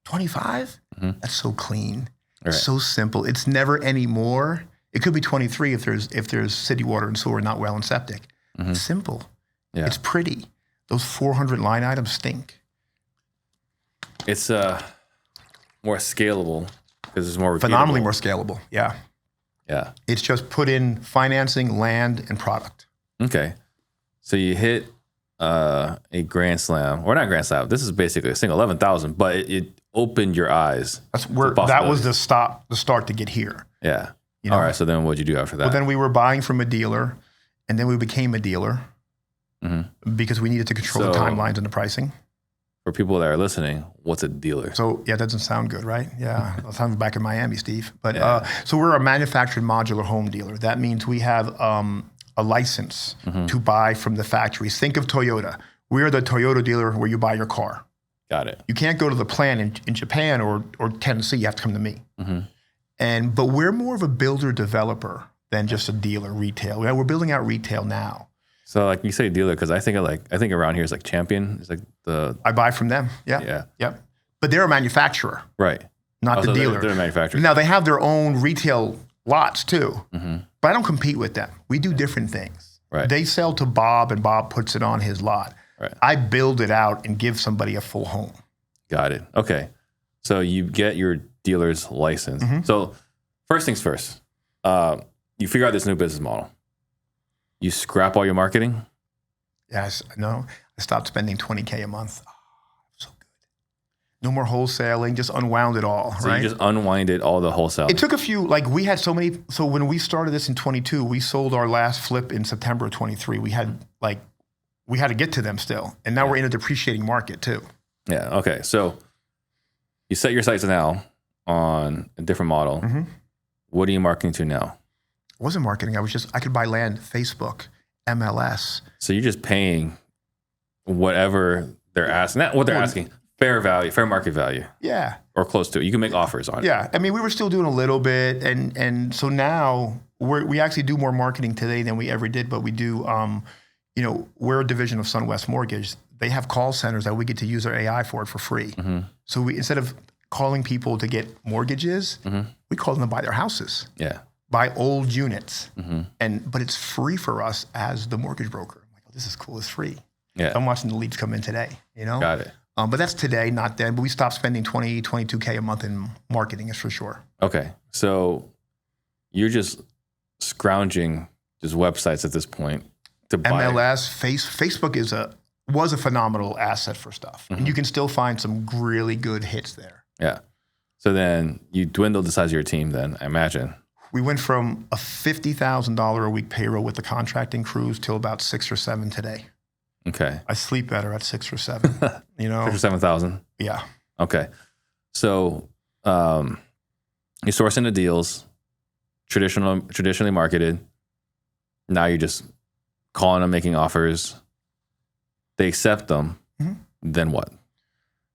25? That's so clean. Right. So simple. It's never any more. It could be 23 if there's city water and sewer, not well and septic. It's simple. Yeah. It's pretty. Those 400 line items stink. It's more scalable because it's more repeatable. Phenomenally more scalable. Yeah. Yeah. It's just put in financing, land, and product. Okay. So you hit a grand slam, or not grand slam. This is basically a single 11,000, but it opened your eyes. That's where that was the start to get here. Yeah. You know? All right. So then what'd you do after that? Well, then we were buying from a dealer, and then we became a dealer because we needed to control the timelines and the pricing. for people that are listening, what's a dealer? So yeah, that doesn't sound good, right? Yeah, that sounds back in Miami, Steve. But Yeah. so we're a manufactured modular home dealer. That means we have a license to buy from the factories. Think of Toyota. We're the Toyota dealer where you buy your car. Got it. You can't go to the plant in Japan or Tennessee. You have to come to me. But we're more of a builder developer than just a dealer retail. We're building out retail now. So like you say dealer, because I think around here it's like Champion. It's like I buy from them. Yeah. Yep. But they're a manufacturer, right. not the So dealer. They're a manufacturer. Now they have their own retail lots too, but I don't compete with them. We do different things. Right. They sell to Bob and Bob puts it on his lot. Right. I build it out and give somebody a full home. Got it. Okay. So you get your dealer's license. So first things first, you figure out this new business model. You scrap all your marketing. Yes, no, I stopped spending $20K a month. Oh, so good. No more wholesaling, just unwound it all, So right? you just unwinded all the wholesale. It took a few, like we had so many, so when we started this in 22, we sold our last flip in September of 23. We had to get to them still. And now we're in a depreciating market too. Yeah. Okay. So you set your sights now on a different model. What are you marketing to now? I wasn't marketing. I could buy land, Facebook, MLS. So you're just paying whatever they're asking. Not what they're asking. Fair value, fair market value. Yeah. Or close to it. You can make offers on it. Yeah. I mean, we were still doing a little bit. And so now we actually do more marketing today than we ever did. But we do, we're a division of SunWest Mortgage. They have call centers that we get to use our AI for free. So instead of calling people to get mortgages, we call them to buy their houses. Yeah. Buy old units, but it's free for us as the mortgage broker. I'm like, oh, this is cool. It's free. Yeah. I'm watching the leads come in today. Got it. But that's today, not then. But we stopped spending $22K a month in marketing, is for sure. Okay, so you're just scrounging just websites at this point to buy. MLS, Facebook was a phenomenal asset for stuff, and you can still find some really good hits there. Yeah. So then you dwindled the size of your team. Then I imagine. We went from a $50,000 a week payroll with the contracting crews till about 6 or 7 today. Okay. I sleep better at 6 or 7. 6 or 7,000. Yeah. Okay. So you're sourcing the deals, traditionally marketed. Now you're just calling them, making offers. They accept them. Then what?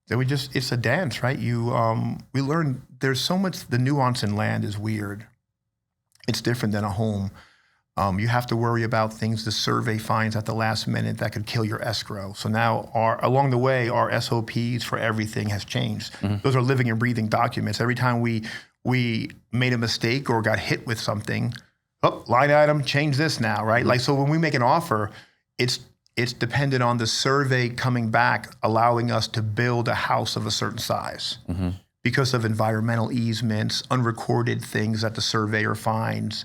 Then it's a dance, right? We learn there's so much, the nuance in land is weird. It's different than a home. You have to worry about things the survey finds at the last minute that could kill your escrow. So now along the way, our SOPs for everything has changed. Those are living and breathing documents. Every time we made a mistake or got hit with something, line item, change this now, right? Like, so when we make an offer, it's dependent on the survey coming back, allowing us to build a house of a certain size. Because of environmental easements, unrecorded things that the surveyor finds.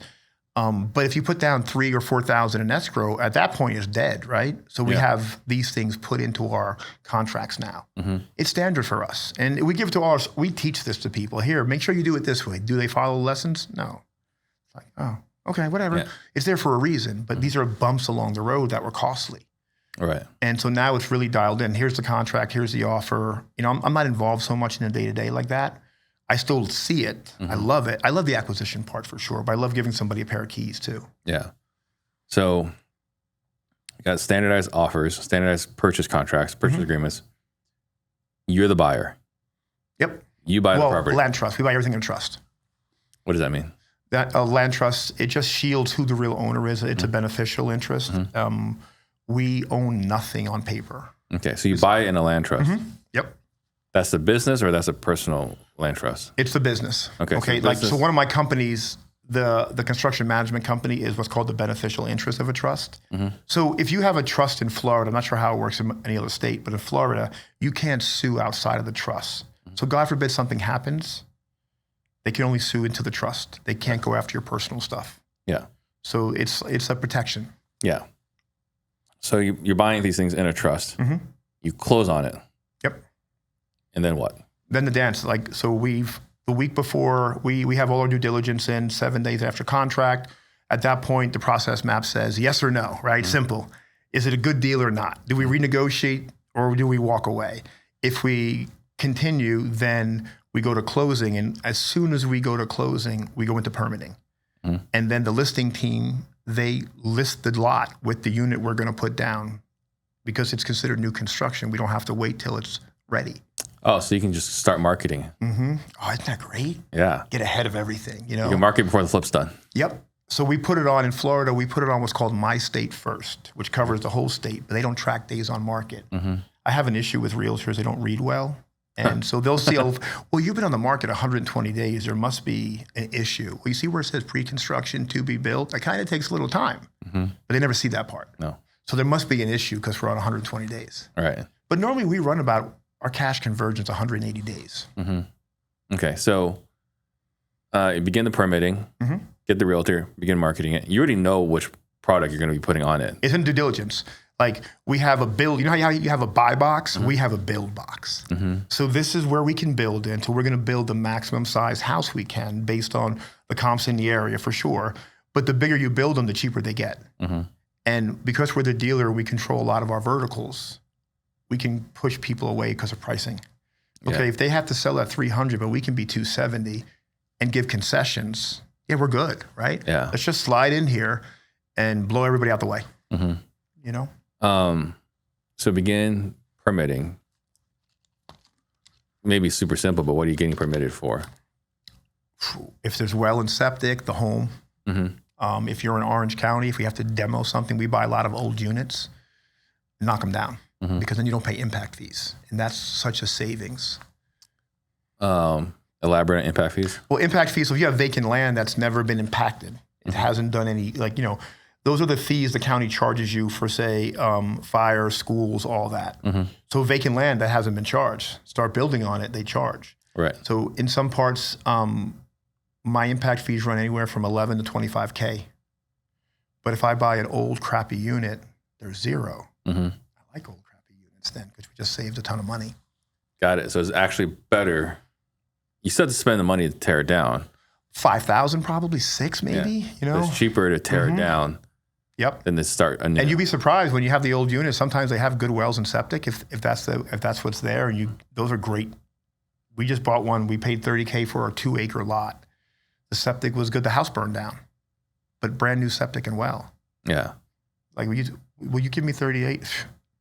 But if you put down 3,000 or 4,000 in escrow, at that point it's dead, right? So we have these things put into our contracts now. It's standard for us. And we give it to we teach this to people. Here, make sure you do it this way. Do they follow the lessons? No. It's like, oh, okay, whatever. Yeah. It's there for a reason, but these are bumps along the road that were costly. Right. And so now it's really dialed in. Here's the contract. Here's the offer. I'm not involved so much in the day-to-day like that. I still see it. I love it. I love the acquisition part for sure, but I love giving somebody a pair of keys too. Yeah. So you got standardized offers, standardized purchase contracts, purchase agreements. You're the buyer. Yep. You buy the property. Land trust. We buy everything in trust. What does that mean? That land trust, it just shields who the real owner is. It's a beneficial interest. We own nothing on paper. Okay, so you buy it in a land trust. Yep. That's a business or that's a personal land trust? It's the business. Okay. So one of my companies, the construction management company, is what's called the beneficial interest of a trust. So if you have a trust in Florida, I'm not sure how it works in any other state, but in Florida, you can't sue outside of the trust. So God forbid something happens, they can only sue into the trust. They can't go after your personal stuff. Yeah. So it's a protection. Yeah. So you're buying these things in a trust. You close on it. Yep. And then what? Then the dance. So the week before, we have all our due diligence in, 7 days after contract. At that point, the process map says yes or no, right? Simple. Is it a good deal or not? Do we renegotiate or do we walk away? If we continue, then we go to closing. And as soon as we go to closing, we go into permitting. And then the listing team, they list the lot with the unit we're going to put down because it's considered new construction. We don't have to wait till it's ready. Oh, so you can just start marketing. Oh, isn't that great? Yeah. Get ahead of everything, you know? You can market before the flip's done. Yep. So we put it on in Florida. We put it on what's called My State First, which covers the whole state, but they don't track days on market. I have an issue with realtors. They don't read well. And so they'll see, well, you've been on the market 120 days. There must be an issue. Well, you see where it says pre-construction to be built? That kind of takes a little time, but they never see that part. No. So there must be an issue because we're on 120 days. Right. But normally we run about our cash conversion's 180 days. Okay. So you begin the permitting, get the realtor, begin marketing it. You already know which product you're going to be putting on it. It's in due diligence. Like we have a build, you know how you have a buy box? We have a build box. So this is where we can build in. So we're going to build the maximum size house we can based on the comps in the area for sure. But the bigger you build them, the cheaper they get. And because we're the dealer, we control a lot of our verticals. We can push people away because of pricing. Okay, if they have to sell at 300, but we can be 270 and give concessions, yeah, we're good, right? Yeah. Let's just slide in here and blow everybody out the way, you know? So begin permitting. Maybe super simple, but what are you getting permitted for? If there's well and septic, the home. If you're in Orange County, if we have to demo something, we buy a lot of old units, knock them down because then you don't pay impact fees. And that's such a savings. Elaborate on impact fees? Well, impact fees, so if you have vacant land that's never been impacted, it hasn't done any, like, you know, those are the fees the county charges you for, say, fire, schools, all that. So vacant land that hasn't been charged, start building on it, they charge. Right. So in some parts, my impact fees run anywhere from 11 to 25K. But if I buy an old crappy unit, there's zero. I like old crappy units then because we just saved a ton of money. Got it. So it's actually better. You still have to spend the money to tear it down. 5,000, probably 6, maybe. You know, it's cheaper to tear it down. Yep. Than to start anew. And you'd be surprised when you have the old units. Sometimes they have good wells and septic. If that's what's there, and those are great. We just bought one. We paid $30K for a 2-acre lot. The septic was good. The house burned down, but brand new septic and well. Yeah. Like, will you give me 38?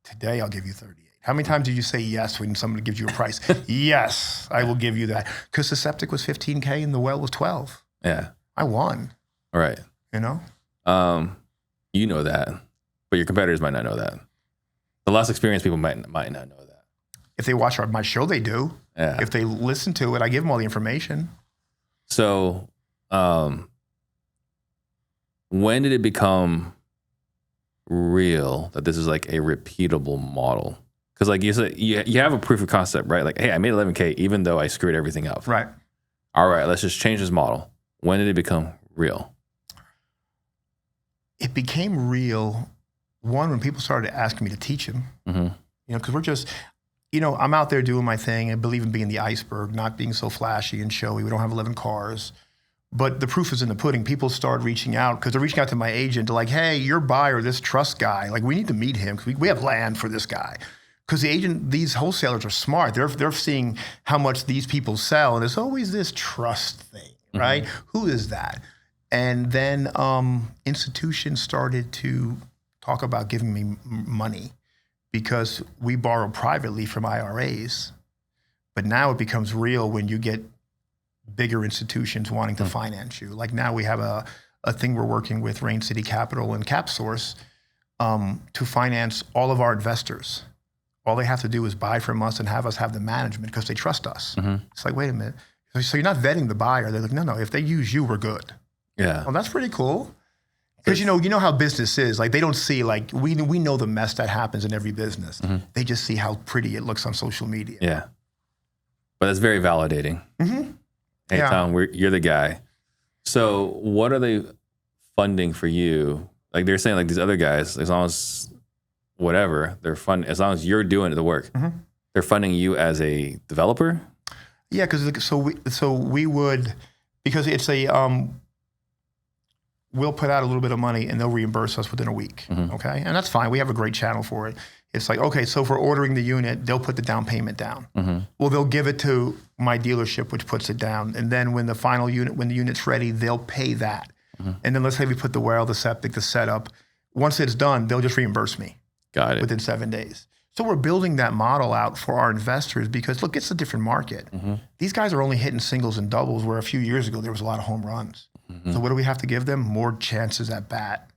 Today I'll give you 38. How many times did you say yes when somebody gives you a price? Yes, I will give you that. Because the septic was 15K and the well was 12. Yeah. I won. All right. You know? You know that, but your competitors might not know that. The less experienced people might not know that. If they watch my show, they do. Yeah. If they listen to it, I give them all the information. So, when did it become real that this is like a repeatable model? Because like you said, you have a proof of concept, right? Like, hey, I made 11K even though I screwed everything up. Right. All right, let's just change this model. When did it become real? It became real, one, when people started asking me to teach them. You know, because we're just, you know, I'm out there doing my thing. I believe in being the iceberg, not being so flashy and showy. We don't have 11 cars. But the proof is in the pudding. People start reaching out because they're reaching out to my agent to like, hey, your buyer, this trust guy, like we need to meet him because we have land for this guy. Because the agent, these wholesalers are smart. They're seeing how much these people sell. And there's always this trust thing, right? Who is that? And then institutions started to talk about giving me money because we borrow privately from IRAs. But now it becomes real when you get bigger institutions wanting to finance you. Like now we have a thing we're working with Rain City Capital and CapSource to finance all of our investors. All they have to do is buy from us and have us have the management because they trust us. It's like, wait a minute. So you're not vetting the buyer. They're like, no, if they use you, we're good. Yeah. Well, that's pretty cool. Because you know how business is. Like they don't see, like we know the mess that happens in every business. They just see how pretty it looks on social media. Yeah. But that's very validating. Hey, Tom, you're the guy. So what are they funding for you? Like they're saying like these other guys, as long as whatever, they're funding, as long as you're doing the work, they're funding you as a developer? Yeah, because we would, because it's a, we'll put out a little bit of money and they'll reimburse us within a week. Okay, and that's fine. We have a great channel for it. It's like, okay, so if we're ordering the unit, they'll put the down payment down. Well, they'll give it to my dealership, which puts it down, and then when the unit's ready, they'll pay that. And then let's say we put the well, the septic, the setup. Once it's done, they'll just reimburse me. Got it. Within 7 days. So we're building that model out for our investors because, look, it's a different market. These guys are only hitting singles and doubles where a few years ago there was a lot of home runs. So what do we have to give them? More chances at bat.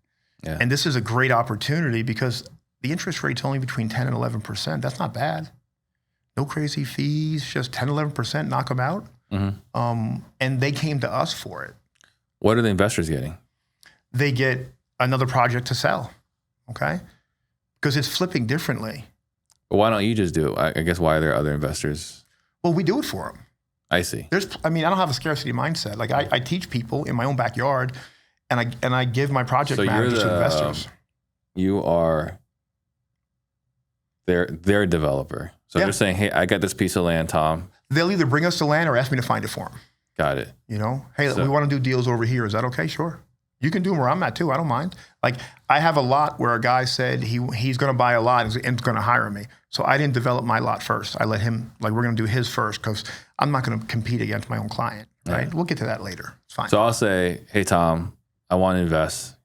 Yeah. And this is a great opportunity because the interest rate's only between 10 and 11%. That's not bad. No crazy fees, just 10, 11%, knock them out. And they came to us for it. What are the investors getting? They get another project to sell, okay? Because it's flipping differently. Well, why don't you just do it? I guess why are there other investors? Well, we do it for them. I see. I don't have a scarcity mindset. Like I teach people in my own backyard, and I give my project managers to investors. You are their developer. So they're saying, hey, I got this piece of land, Tom. They'll either bring us the land or ask me to find it for them. Got it. Hey, we want to do deals over here. Is that okay? Sure. You can do them where I'm at too. I don't mind. Like I have a lot where a guy said he's going to buy a lot and going to hire me. So I didn't develop my lot first. I let him, we're going to do his first because I'm not going to compete against my own client, right? We'll get to that later. It's fine. So I'll say, hey, Tom, I want to invest.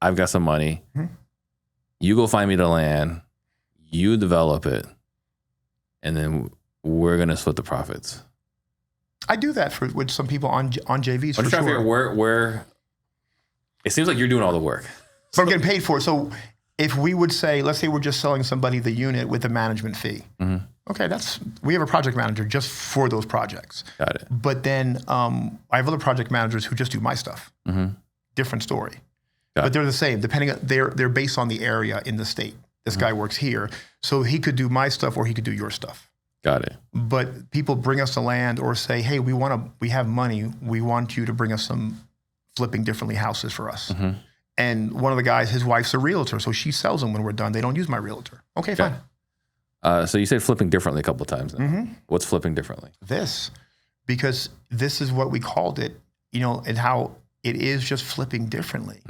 I've got some money. You go find me the land. You develop it. And then we're going to split the profits. I do that with some people on JVs I'm for trying to sure. figure where it seems like you're doing all the work. But I'm getting paid for it. So if we would say, let's say we're just selling somebody the unit with a management fee. Okay, we have a project manager just for those projects. Got it. But then I have other project managers who just do my stuff. Different story. But they're the same. They're based on the area in the state. This guy works here. So he could do my stuff or he could do your stuff. Got it. But people bring us the land or say, hey, we have money. We want you to bring us some flipping differently houses for us. And one of the guys, his wife's a realtor, so she sells them when we're done. They don't use my realtor. Okay, fine. So you said flipping differently a couple of times. What's flipping differently? Because this is what we called it, and how it is just flipping differently.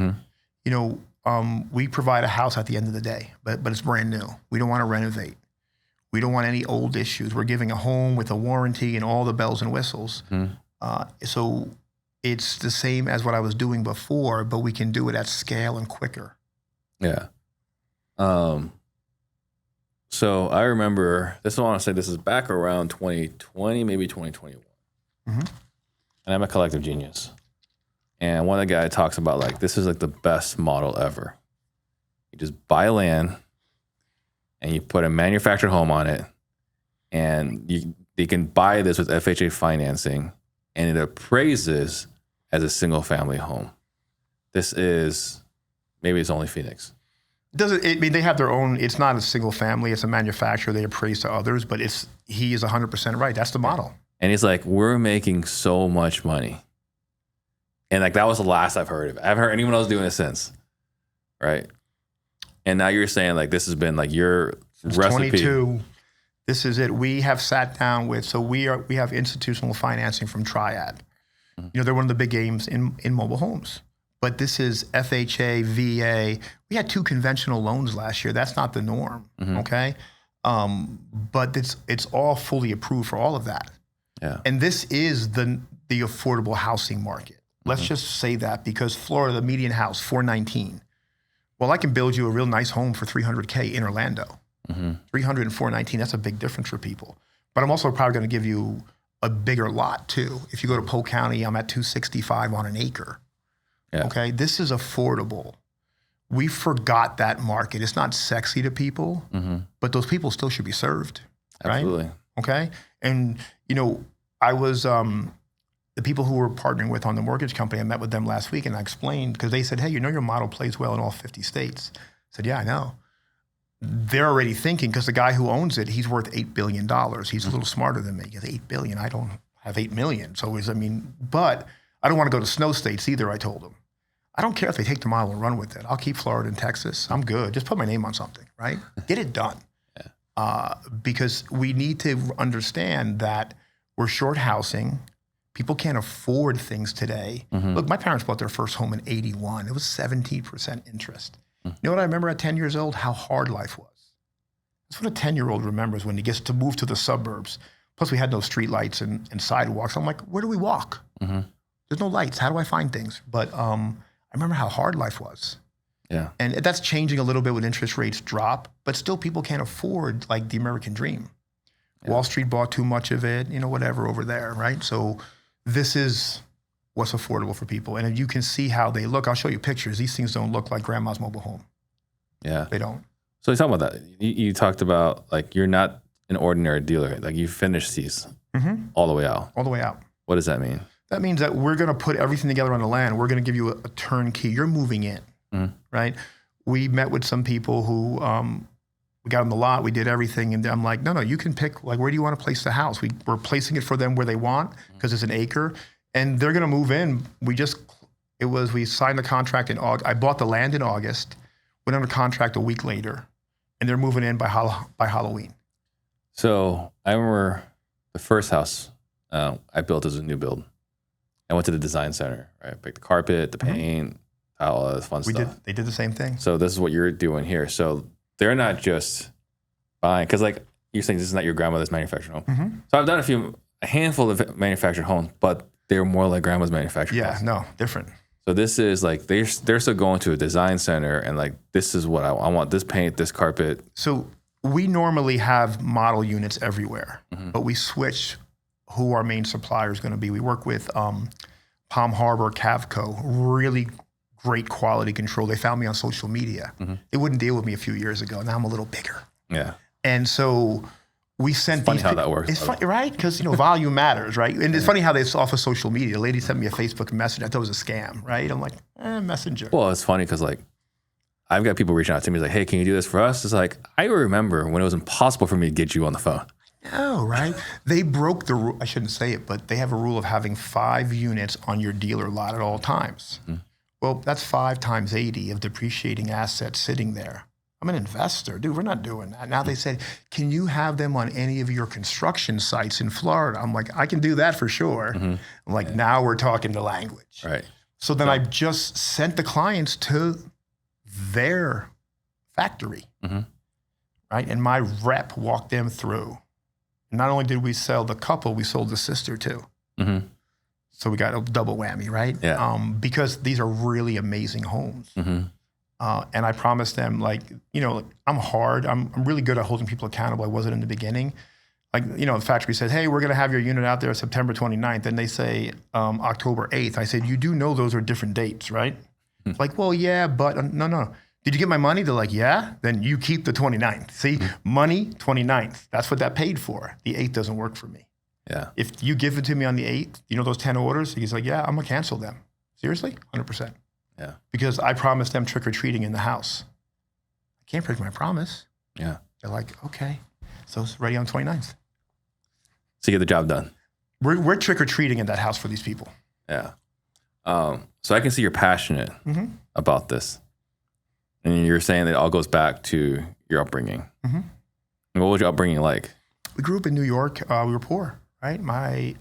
We provide a house at the end of the day, but it's brand new. We don't want to renovate. We don't want any old issues. We're giving a home with a warranty and all the bells and whistles. So it's the same as what I was doing before, but we can do it at scale and quicker. Yeah. So I remember, I want to say this is back around 2020, maybe 2021. And I'm a collective genius. And one of the guys talks about this is the best model ever. You just buy land and you put a manufactured home on it, and they can buy this with FHA financing, and it appraises as a single family home. This is, maybe it's only Phoenix. They have their own, it's not a single family, it's a manufacturer, they appraise to others, but he is 100% right. That's the model. And he's like, we're making so much money. And that was the last I've heard of it. I haven't heard anyone else doing it since. Right? And now you're saying this has been your recipe. 22. This is it. We have sat down with, we have institutional financing from Triad. They're one of the big games in mobile homes. But this is FHA, VA. We had 2 conventional loans last year. That's not the norm, okay? But it's all fully approved for all of that. Yeah. And this is the affordable housing market. Let's just say that, because Florida, the median house, $419. Well, I can build you a real nice home for $300K in Orlando. 300 and 419, that's a big difference for people. But I'm also probably going to give you a bigger lot too. If you go to Polk County, I'm at $265 on an acre. Yeah. Okay, this is affordable. We forgot that market. It's not sexy to people, but those people still should be served. Absolutely. Right? Okay, and I was the people who we're partnering with on the mortgage company. I met with them last week, and I explained, because they said, "Hey, your model plays well in all 50 states." I said, "Yeah, I know." They're already thinking, because the guy who owns it, he's worth $8 billion. He's a little smarter than me. He has $8 billion. I don't have $8 million. So but I don't want to go to snow states either, I told him. I don't care if they take the model and run with it. I'll keep Florida and Texas. I'm good. Just put my name on something, right? Get it done. Because we need to understand that we're short housing. People can't afford things today. Look, my parents bought their first home in 81. It was 17% interest. You know what I remember at 10 years old? How hard life was. That's what a 10-year-old remembers when he gets to move to the suburbs. Plus, we had no street lights and sidewalks. I'm like, where do we walk? There's no lights. How do I find things? But I remember how hard life was. Yeah. And that's changing a little bit when interest rates drop, but still people can't afford like the American dream. Yeah. Wall Street bought too much of it, whatever over there, right? So this is what's affordable for people. And you can see how they look. I'll show you pictures. These things don't look like grandma's mobile home. Yeah. They don't. So you talk about that. You talked about like you're not an ordinary dealer. Like you finish these all the way out. All the way out. What does that mean? That means that we're going to put everything together on the land. We're going to give you a turnkey. You're moving in, right? We met with some people who we got on the lot. We did everything. And I'm like, no, you can pick, like, where do you want to place the house? We're placing it for them where they want because it's an acre. And they're going to move in. We signed the contract in August. I bought the land in August, went under contract a week later, and they're moving in by Halloween. So I remember the first house I built as a new build. I went to the design center, right? I picked the carpet, the paint, all this fun stuff. They did the same thing. So this is what you're doing here. So they're not just buying, because like you're saying, this is not your grandmother's manufactured home. So I've done a handful of manufactured homes, but they're more like grandma's manufactured homes. No, different. So this is like, they're still going to a design center and like, this is what I want, this paint, this carpet. So we normally have model units everywhere, but we switch who our main supplier is going to be. We work with Palm Harbor, Cavco, really great quality control. They found me on social media. They wouldn't deal with me a few years ago. Now I'm a little bigger. Yeah. And so we sent funny how that works. It's funny, right? Because volume matters, right? And it's funny how they off of social media. A lady sent me a Facebook message. I thought it was a scam, right? I'm like, messenger. Well, it's funny because like I've got people reaching out to me like, hey, can you do this for us? It's like, I remember when it was impossible for me to get you on the phone. No, right? They broke the rule. I shouldn't say it, but they have a rule of having 5 units on your dealer lot at all times. Well, that's 5 times 80 of depreciating assets sitting there. I'm an investor. Dude, we're not doing that. Now they said, can you have them on any of your construction sites in Florida? I'm like, I can do that for sure. I'm like, now we're talking the language. Right. So then I just sent the clients to their factory, right? And my rep walked them through. Not only did we sell the couple, we sold the sister too. So we got a double whammy, right? Yeah. Because these are really amazing homes. And I promised them, like, I'm hard. I'm really good at holding people accountable. I wasn't in the beginning. Like, the factory said, hey, we're going to have your unit out there September 29th. And they say October 8th. I said, you do know those are different dates, right? Like, well, yeah, but no. Did you get my money? They're like, yeah. Then you keep the 29th. See, money, 29th. That's what that paid for. The 8th doesn't work for me. Yeah. If you give it to me on the 8th, those 10 orders? He's like, yeah, I'm going to cancel them. Seriously? 100%. Yeah. Because I promised them trick-or-treating in the house. I can't break my promise. Yeah. They're like, okay. So it's ready on 29th. So you get the job done. We're trick-or-treating in that house for these people. Yeah. So I can see you're passionate about this. And you're saying that it all goes back to your upbringing. And what was your upbringing like? We grew up in New York. We were poor, right?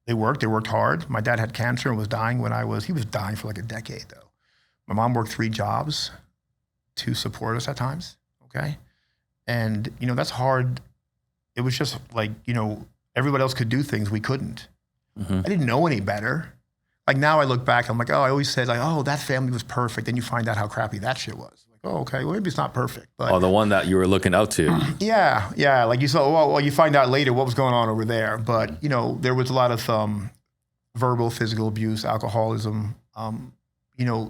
They worked hard. My dad had cancer and was dying he was dying for like a decade though. My mom worked 3 jobs to support us at times, okay? And, that's hard. It was just like, everybody else could do things we couldn't. I didn't know any better. Like now I look back, I'm like, I always said like, that family was perfect. Then you find out how crappy that shit was. Like, okay, well maybe it's not perfect. But the one that you were looking out to. Yeah. Like you saw, well, you find out later what was going on over there. But, there was a lot of verbal, physical abuse, alcoholism,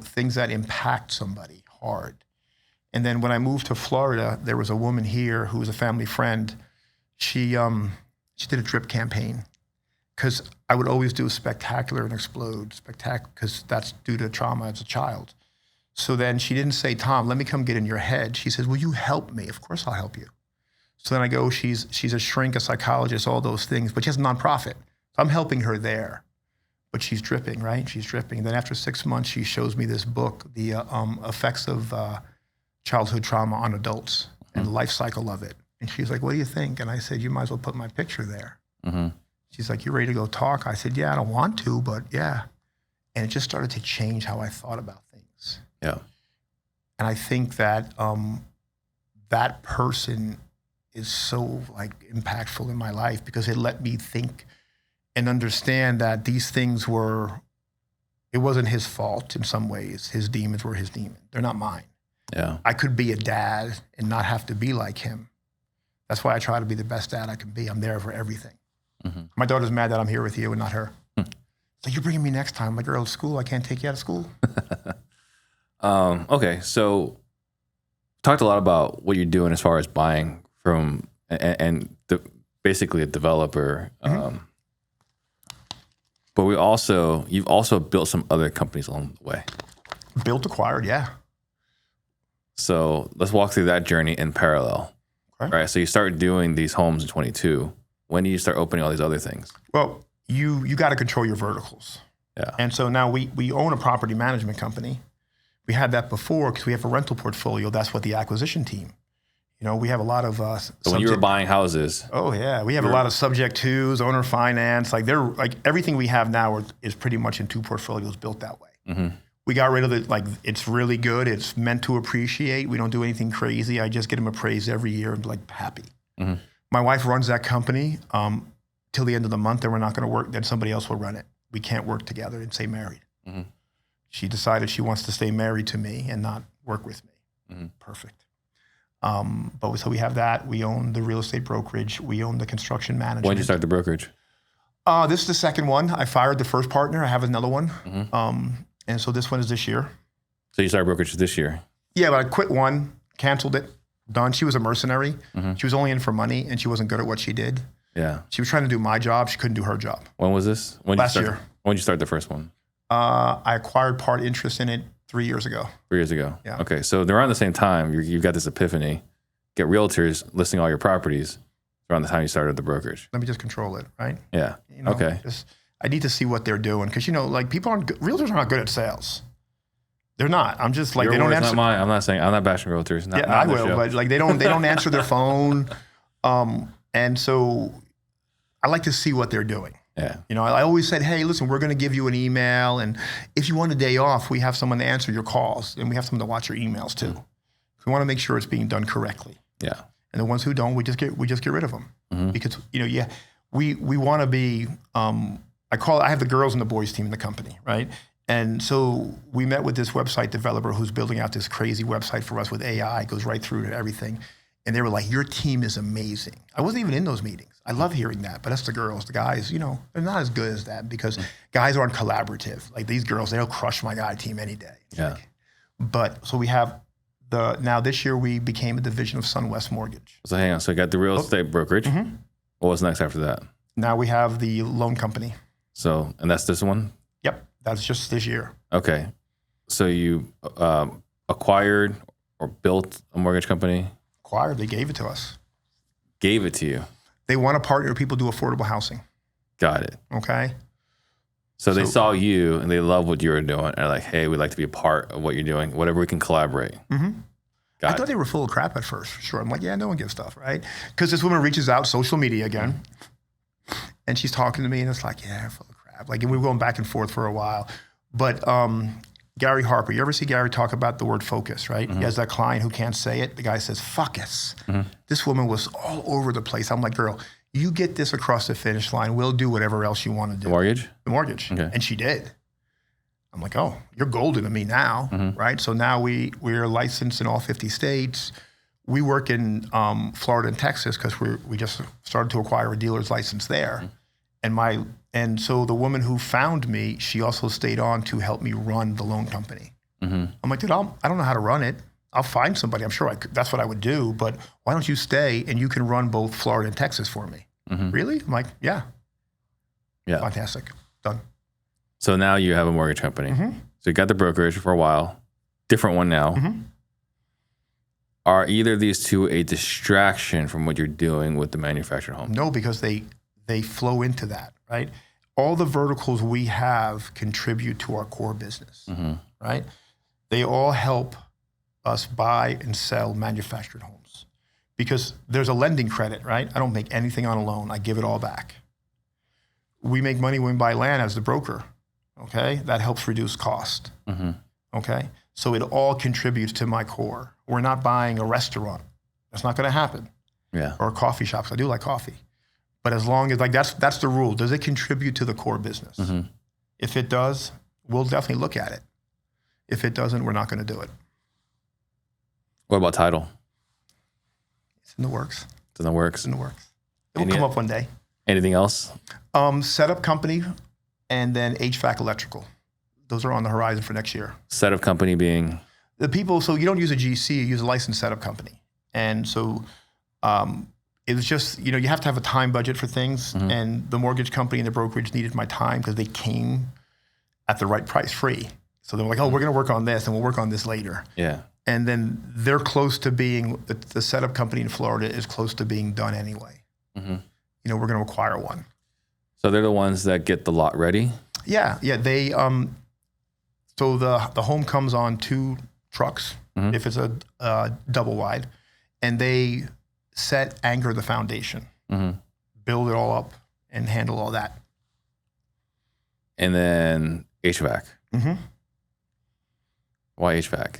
things that impact somebody hard. And then when I moved to Florida, there was a woman here who was a family friend. She did a drip campaign. Because I would always do spectacular and explode, because that's due to trauma as a child. So then she didn't say, Tom, let me come get in your head. She says, will you help me? Of course I'll help you. So then I go, she's a shrink, a psychologist, all those things, but she has a nonprofit. So I'm helping her there. But she's dripping, right? She's dripping. Then after 6 months, she shows me this book, The Effects of Childhood Trauma on Adults and the life cycle of it. And she's like, what do you think? And I said, you might as well put my picture there. She's like, you ready to go talk? I said, yeah, I don't want to, but yeah. And it just started to change how I thought about things. Yeah. And I think that that person is so like impactful in my life because it let me think and understand that these things it wasn't his fault in some ways. His demons were his demons. They're not mine. Yeah. I could be a dad and not have to be like him. That's why I try to be the best dad I can be. I'm there for everything. Mm-hmm. My daughter's mad that I'm here with you and not her. So you're bringing me next time. I'm like, girl, school, I can't take you out of school. Okay, so talked a lot about what you're doing as far as buying from and basically a developer. Mm-hmm. But you've also built some other companies along the way. Built, acquired, yeah. So let's walk through that journey in parallel. Okay. Right. So you start doing these homes in 22. When do you start opening all these other things? Well, you got to control your verticals. Yeah. And so now we own a property management company. We had that before because we have a rental portfolio. That's what the acquisition team. We have a lot of. So when you were buying houses. Oh yeah, we have a lot of subject twos, owner finance. Like they're like everything we have now is pretty much in two portfolios built that way. Mm-hmm. We got rid of it. Like it's really good. It's meant to appreciate. We don't do anything crazy. I just get them appraised every year and be like happy. Mm-hmm. My wife runs that company till the end of the month. Then we're not going to work. Then somebody else will run it. We can't work together and stay married. Mm-hmm. She decided she wants to stay married to me and not work with me. Mm-hmm. Perfect. But so we have that. We own the real estate brokerage. We own the construction management. When did you start the brokerage? This is the second one. I fired the first partner. I have another one. Mm-hmm. And so this one is this year. So you started brokerage this year? Yeah, but I quit one, canceled it, done. She was a mercenary. Mm-hmm. She was only in for money and she wasn't good at what she did. Yeah. She was trying to do my job. She couldn't do her job. When was this? Last year. When did you start the first one? I acquired part interest in it 3 years ago. 3 years ago. Yeah. Okay. So around the same time, you've got this epiphany. Get realtors listing all your properties around the time you started the brokerage. Let me just control it, right? Yeah. Okay. I need to see what they're doing because like people realtors are not good at sales. They're not. I'm just like they don't answer. Not mine. I'm not bashing realtors. Not I will, but like they don't answer their phone, and so I like to see what they're doing. Yeah. I always said, hey, listen, we're going to give you an email, and if you want a day off, we have someone to answer your calls, and we have someone to watch your emails too. Mm-hmm. We want to make sure it's being done correctly. Yeah. And the ones who don't, we just get rid of them because we want to be. I have the girls and the boys team in the company, right? And so we met with this website developer who's building out this crazy website for us with AI. It goes right through to everything. And they were like, your team is amazing. I wasn't even in those meetings. I love hearing that, but that's the girls. The guys, they're not as good as that because guys aren't collaborative. Like these girls, they'll crush my guy team any day. Yeah. But so we have now this year we became a division of SunWest Mortgage. So hang on. So you got the real estate brokerage. Mm-hmm. What was next after that? Now we have the loan company. So, and that's this one? Yep. That's just this year. Okay. So you acquired or built a mortgage company? Acquired. They gave it to us. Gave it to you? They want to partner with people do affordable housing. Got it. Okay. So they saw you and they love what you were doing. And they're like, hey, we'd like to be a part of what you're doing. Whatever we can collaborate. Mm-hmm. I thought they were full of crap at first. Sure. I'm like, yeah, no one gives stuff, right? Because this woman reaches out, social media again. And she's talking to me and it's like, yeah, full of crap. Like, and we were going back and forth for a while. But Gary Harper, you ever see Gary talk about the word focus, right? Mm-hmm. He has that client who can't say it. The guy says, focus. Mm-hmm. This woman was all over the place. I'm like, girl, you get this across the finish line. We'll do whatever else you want to do. The mortgage? The mortgage. Okay. And she did. I'm like, oh, you're golden to me now, right? So now we're licensed in all 50 states. We work in Florida and Texas because we just started to acquire a dealer's license there. And so the woman who found me, she also stayed on to help me run the loan company. Mm-hmm. I'm like, dude, I don't know how to run it. I'll find somebody. I'm sure that's what I would do. But why don't you stay and you can run both Florida and Texas for me? Mm-hmm. Really? I'm like, yeah. Yeah. Fantastic. Done. So now you have a mortgage company. Mm-hmm. So you got the brokerage for a while. Different one now. Mm-hmm. Are either of these two a distraction from what you're doing with the manufactured home? No, because they flow into that, right? All the verticals we have contribute to our core business, right? They all help us buy and sell manufactured homes because there's a lending credit, right? I don't make anything on a loan. I give it all back. We make money when we buy land as the broker. Okay, that helps reduce cost. Okay, so it all contributes to my core. We're not buying a restaurant. That's not going to happen. Yeah. Or coffee shops. I do like coffee, but as long as that's the rule. Does it contribute to the core business? If it does, we'll definitely look at it. If it doesn't, we're not going to do it. What about title? It's in the works. It's in the works. It's in the works. It will come up one day. Anything else? Setup company, and then HVAC electrical. Those are on the horizon for next year. Setup company being? The people, so you don't use a GC, you use a licensed setup company. And so it was just, you have to have a time budget for things. And the mortgage company and the brokerage needed my time because they came at the right price, free. So they were like, oh, we're going to work on this and we'll work on this later. Yeah. And then they're close to being, the setup company in Florida is close to being done anyway. We're going to acquire one. So they're the ones that get the lot ready? Yeah. They, so the home comes on 2 trucks, if it's a double wide, and they anchor the foundation, build it all up, and handle all that. And then HVAC. Why HVAC?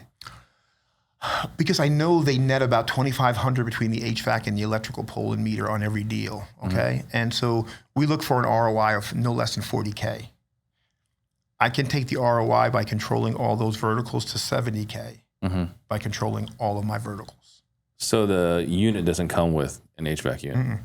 Because I know they net about $2,500 between the HVAC and the electrical pole and meter on every deal. Okay, and so we look for an ROI of no less than $40K. I can take the ROI by controlling all those verticals to $70K by controlling all of my verticals. So the unit doesn't come with an HVAC unit?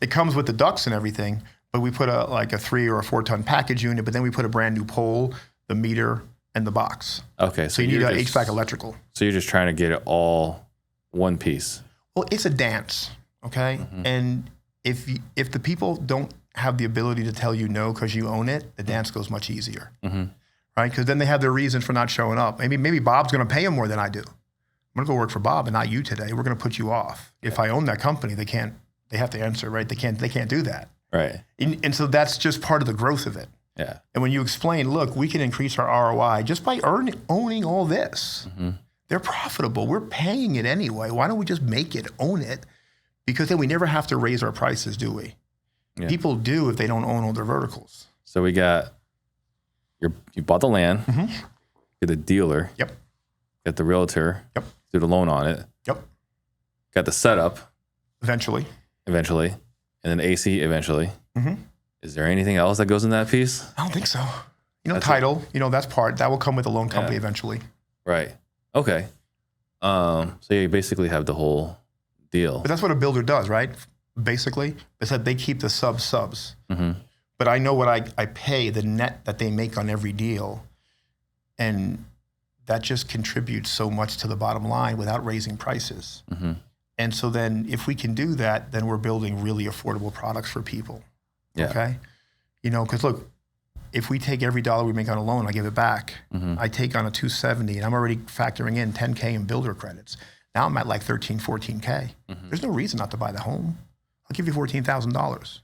It comes with the ducts and everything, but we put a 3 or a 4 ton package unit, but then we put a brand new pole, the meter, and the box. Okay. So you need an HVAC electrical. So you're just trying to get it all one piece. Well, it's a dance, okay? And if the people don't have the ability to tell you no because you own it, the dance goes much easier, right? Because then they have their reason for not showing up. Maybe Bob's going to pay them more than I do. I'm going to go work for Bob and not you today. We're going to put you off. If I own that company, they have to answer, right? They can't do that. Right. And so that's just part of the growth of it. Yeah. And when you explain, look, we can increase our ROI just by owning all this. They're profitable. We're paying it anyway. Why don't we just make it, own it? Because then we never have to raise our prices, do we? Yeah. People do if they don't own all their verticals. So we got, you bought the land, get the dealer, get the realtor, do the loan on it, got the setup. Eventually, and then AC eventually. Is there anything else that goes in that piece? I don't think so. Title, that's part. That will come with the loan company eventually. Right. Okay. So you basically have the whole deal. But that's what a builder does, right? Basically, it's that they keep the subs. But I know what I pay, the net that they make on every deal. And that just contributes so much to the bottom line without raising prices. And so then if we can do that, then we're building really affordable products for people. Yeah. Okay. Because look, if we take every dollar we make on a loan, I give it back. I take on a 270 and I'm already factoring in 10K in builder credits. Now I'm at like 13, 14K. There's no reason not to buy the home. I'll give you $14,000.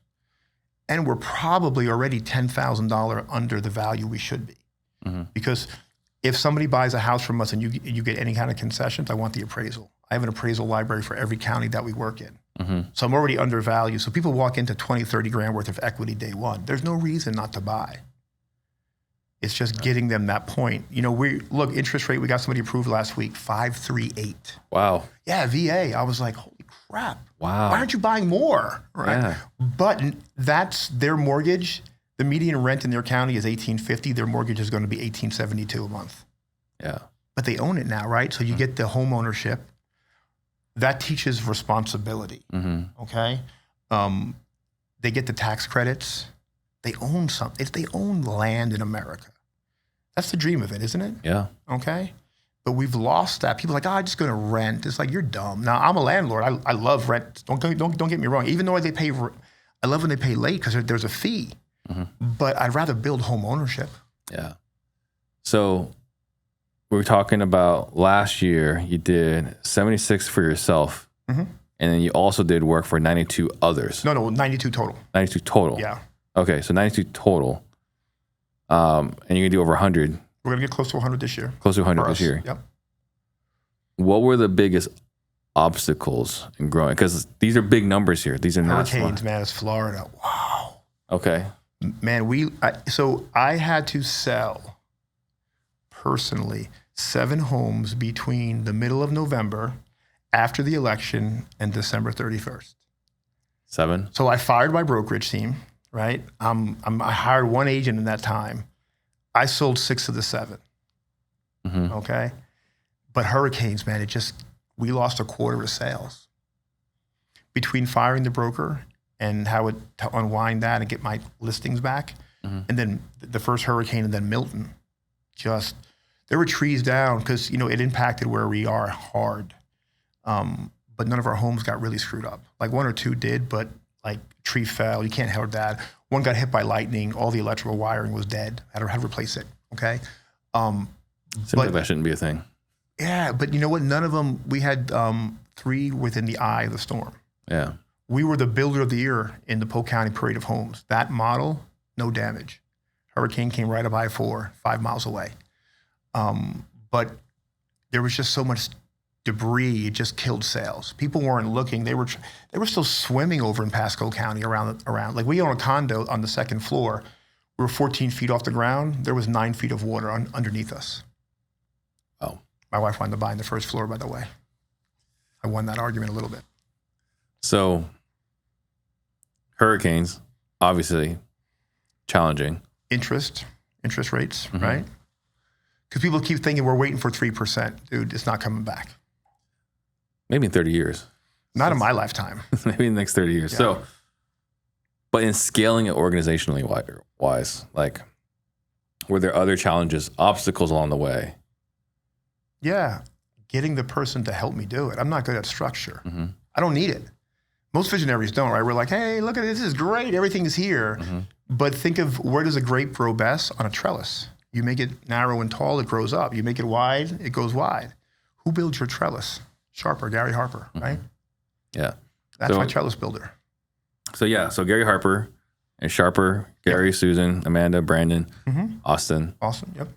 And we're probably already $10,000 under the value we should be. Because if somebody buys a house from us and you get any kind of concessions, I want the appraisal. I have an appraisal library for every county that we work in. So I'm already undervalued. So people walk into 20, 30 grand worth of equity day one. There's no reason not to buy. It's just getting them that point. Look, interest rate, we got somebody approved last week, 5.38. Wow. Yeah, VA. I was like, holy crap. Wow. Why aren't you buying more? Right. Yeah. But that's their mortgage. The median rent in their county is $1,850. Their mortgage is going to be $1,872 a month. Yeah. But they own it now, right? So you get the home ownership. That teaches responsibility. Okay. They get the tax credits. They own something. They own land in America. That's the dream of it, isn't it? Yeah. Okay. But we've lost that. People are like, I'm just going to rent. It's like, you're dumb. Now, I'm a landlord. I love rent. Don't get me wrong. Even though they pay, I love when they pay late because there's a fee. But I'd rather build home ownership. Yeah. So we were talking about last year, you did 76 for yourself. And then you also did work for 92 others. No, 92 total. 92 total. Yeah. Okay, so 92 total. And you're going to do over 100. We're going to get close to 100 this year. Close to 100 this year. Yep. What were the biggest obstacles in growing? Because these are big numbers here. These are not hurricanes, man. It's Florida. Wow. Okay. Man, so I had to sell personally 7 homes between the middle of November, after the election, and December 31st. 7? So I fired my brokerage team, right? I hired one agent in that time. I sold 6 of the 7. Mm-hmm. Okay. But hurricanes, man, we lost a quarter of sales between firing the broker and to unwind that and get my listings back. Mm-hmm. And then the first hurricane and then Milton, there were trees down because, it impacted where we are hard. But none of our homes got really screwed up. Like 1 or 2 did, but like tree fell. You can't help that. One got hit by lightning. All the electrical wiring was dead. I had to replace it. Okay. Seems like that shouldn't be a thing. Yeah, but you know what? None of them. We had 3 within the eye of the storm. Yeah. We were the builder of the year in the Polk County Parade of Homes. That model, no damage. Hurricane came right up I-4, 5 miles away. But there was just so much debris, it just killed sales. People weren't looking. They were still swimming over in Pasco County around. Like we own a condo on the 2nd floor. We were 14 feet off the ground. There was 9 feet of water underneath us. Oh. My wife wanted to buy in the 1st floor, by the way. I won that argument a little bit. So hurricanes, obviously challenging. Interest rates, mm-hmm. right? Because people keep thinking we're waiting for 3%. Dude, it's not coming back. Maybe in 30 years. Not in my lifetime. Maybe in the next 30 years. Yeah. So, but in scaling it organizationally wise, like, were there other challenges, obstacles along the way? Yeah. Getting the person to help me do it. I'm not good at structure. Mm-hmm. I don't need it. Most visionaries don't, right? We're like, hey, look at this is great. Everything's here. Mm-hmm. But think of where does a grape grow best? On a trellis. You make it narrow and tall, it grows up. You make it wide, it goes wide. Who builds your trellis? Sharper, Gary Harper, right? Mm-hmm. Yeah. That's my trellis builder. So Gary Harper and Sharper, Gary, yep. Susan, Amanda, Brandon, mm-hmm. Austin,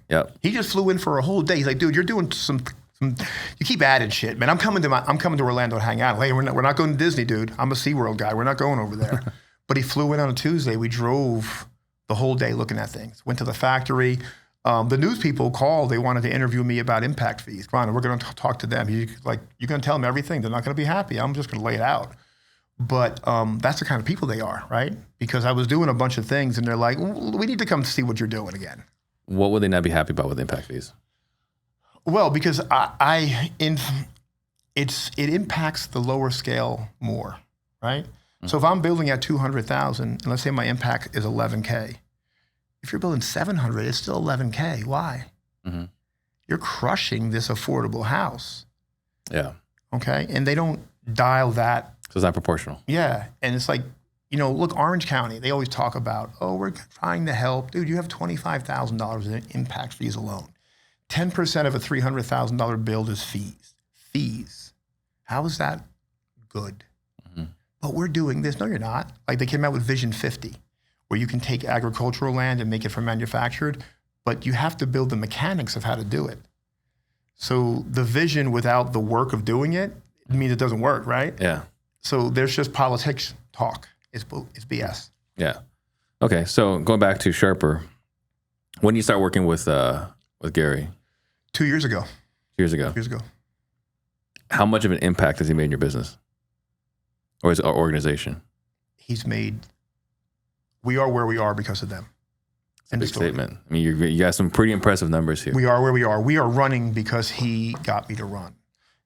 yep. He just flew in for a whole day. He's like, dude, you're doing some you keep adding shit, man. I'm coming to Orlando to hang out. Hey, we're not going to Disney, dude. I'm a SeaWorld guy. We're not going over there. But he flew in on a Tuesday. We drove the whole day looking at things. Went to the factory. The news people called. They wanted to interview me about impact fees. Come on, we're going to talk to them. You're going to tell them everything. They're not going to be happy. I'm just going to lay it out. But that's the kind of people they are, right? Because I was doing a bunch of things, and they're like, we need to come see what you're doing again. What would they not be happy about with impact fees? Well, because it impacts the lower scale more, right? Mm-hmm. So if I'm building at 200,000, and let's say my impact is 11K, if you're building 700, it's still 11K. Why? Mm-hmm. You're crushing this affordable house. Yeah. Okay, and they don't dial that. So it's not proportional. Yeah, and it's like, look, Orange County, they always talk about, we're trying to help. Dude, you have $25,000 in impact fees alone. 10% of a $300,000 build is fees. Fees. How is that good? Mm-hmm. But we're doing this. No, you're not. Like they came out with Vision 50, where you can take agricultural land and make it for manufactured, but you have to build the mechanics of how to do it. So the vision without the work of doing it means it doesn't work, right? Yeah. So there's just politics talk. It's BS. Yeah. Okay. So going back to Sharper, when did you start working with Gary? 2 years ago. Years ago. How much of an impact has he made in your business or his organization? We are where we are because of them. It's a big statement. I mean, you got some pretty impressive numbers here. We are where we are. We are running because he got me to run.